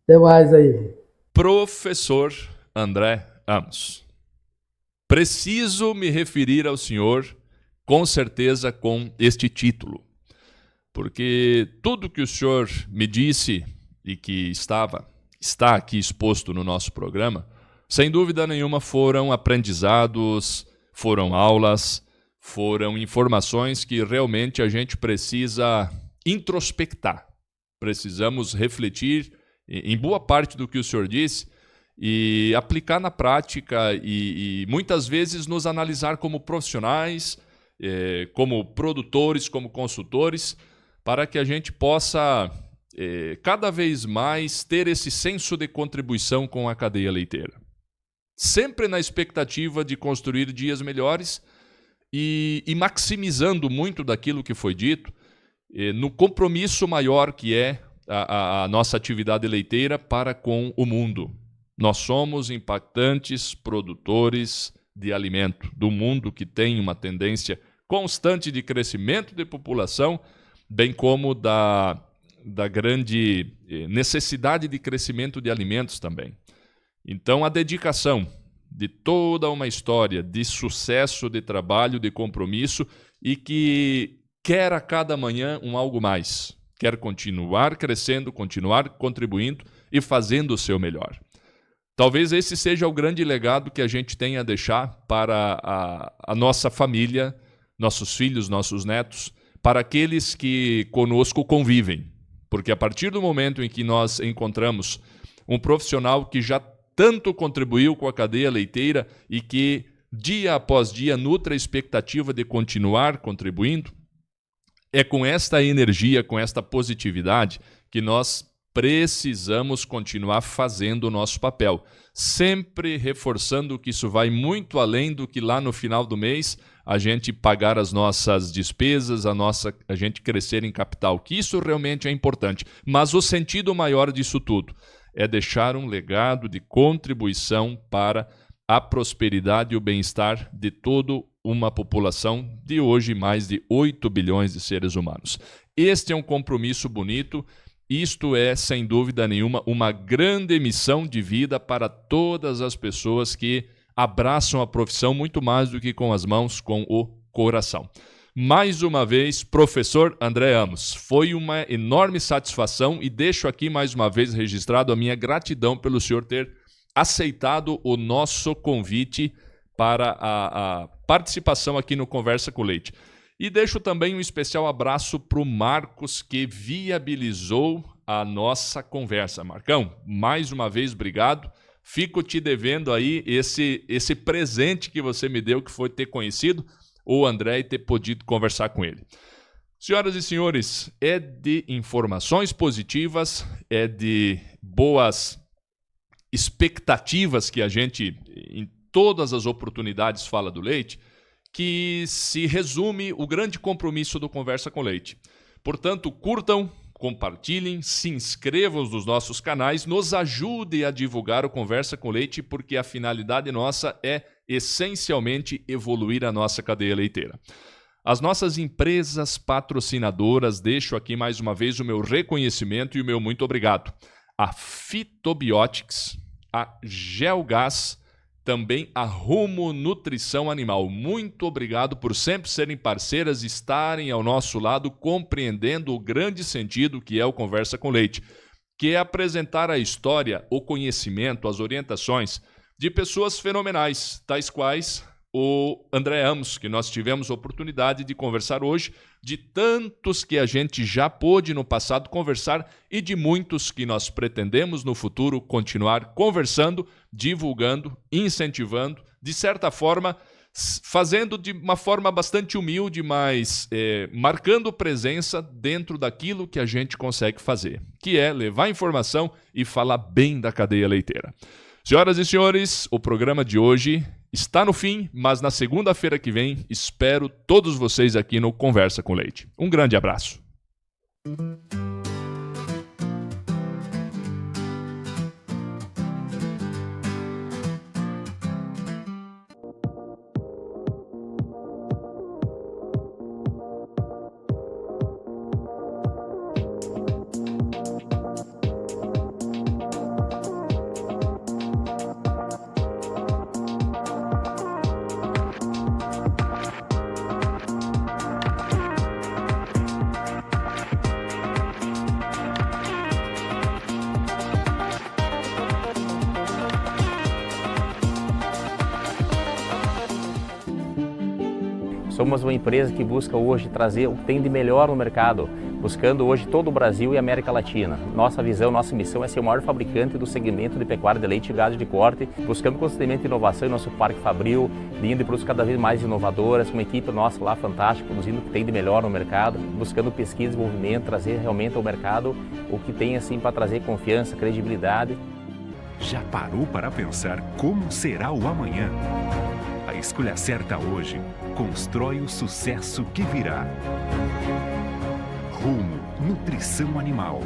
Até mais aí. Professor André Amos. Preciso me referir ao senhor, com certeza, com este título. Porque tudo que o senhor me disse e que está aqui exposto no nosso programa, sem dúvida nenhuma foram aprendizados, foram aulas, foram informações que realmente a gente precisa introspectar. Precisamos refletir em boa parte do que o senhor disse e aplicar na prática e muitas vezes nos analisar como profissionais, como produtores, como consultores, para que a gente possa cada vez mais ter esse senso de contribuição com a cadeia leiteira. Sempre na expectativa de construir dias melhores e maximizando muito daquilo que foi dito, no compromisso maior que é a nossa atividade leiteira para com o mundo. Nós somos impactantes produtores de alimento do mundo que tem uma tendência constante de crescimento de população, bem como da grande necessidade de crescimento de alimentos também. Então, a dedicação de toda uma história de sucesso, de trabalho, de compromisso e que quer a cada manhã um algo mais. Quer continuar crescendo, continuar contribuindo e fazendo o seu melhor. Talvez esse seja o grande legado que a gente tem a deixar para a nossa família, nossos filhos, nossos netos, para aqueles que conosco convivem. Porque a partir do momento em que nós encontramos um profissional que já tanto contribuiu com a cadeia leiteira e que dia após dia nutre a expectativa de continuar contribuindo, é com esta energia, com esta positividade que nós precisamos continuar fazendo o nosso papel, sempre reforçando que isso vai muito além do que lá no final do mês a gente pagar as nossas despesas, a gente crescer em capital, que isso realmente é importante. Mas o sentido maior disso tudo é deixar um legado de contribuição para a prosperidade e o bem-estar de toda uma população de hoje mais de 8 bilhões de seres humanos. Este é um compromisso bonito. Isto é, sem dúvida nenhuma, uma grande missão de vida para todas as pessoas que abraçam a profissão muito mais do que com as mãos, com o coração. Mais uma vez, professor André Amos, foi uma enorme satisfação e deixo aqui mais uma vez registrado a minha gratidão pelo senhor ter aceitado o nosso convite para a participação aqui no Conversa com Leite. E deixo também um especial abraço para o Marcos, que viabilizou a nossa conversa. Marcão, mais uma vez, obrigado. Fico te devendo aí esse presente que você me deu, que foi ter conhecido o André e ter podido conversar com ele. Senhoras e senhores, é de informações positivas, é de boas expectativas que a gente, em todas as oportunidades, fala do leite, que se resume o grande compromisso do Conversa com Leite. Portanto, curtam, compartilhem, se inscrevam nos nossos canais, nos ajudem a divulgar o Conversa com Leite, porque a finalidade nossa é essencialmente evoluir a nossa cadeia leiteira. As nossas empresas patrocinadoras, deixo aqui mais uma vez o meu reconhecimento e o meu muito obrigado. A Fitobiotics, a Gelgás, também a Rumo Nutrição Animal. Muito obrigado por sempre serem parceiras, estarem ao nosso lado, compreendendo o grande sentido que é o Conversa com Leite, que é apresentar a história, o conhecimento, as orientações de pessoas fenomenais, tais quais o André Amos, que nós tivemos a oportunidade de conversar hoje, de tantos que a gente já pôde no passado conversar e de muitos que nós pretendemos no futuro continuar conversando, divulgando, incentivando, de certa forma, fazendo de uma forma bastante humilde, mas marcando presença dentro daquilo que a gente consegue fazer, que é levar informação e falar bem da cadeia leiteira. Senhoras e senhores, o programa de hoje está no fim, mas na segunda-feira que vem espero todos vocês aqui no Conversa com Leite. Um grande abraço. Somos uma empresa que busca hoje trazer o que tem de melhor no mercado, buscando hoje todo o Brasil e América Latina. Nossa visão, nossa missão é ser o maior fabricante do segmento de pecuária de leite e gado de corte, buscando constantemente inovação em nosso parque fabril, linha de produtos cada vez mais inovadoras, com uma equipe nossa lá fantástica, produzindo o que tem de melhor no mercado, buscando pesquisa e desenvolvimento, trazer realmente ao mercado o que tem assim para trazer confiança, credibilidade. Já parou para pensar como será o amanhã? A escolha certa hoje constrói o sucesso que virá. Rumo Nutrição Animal.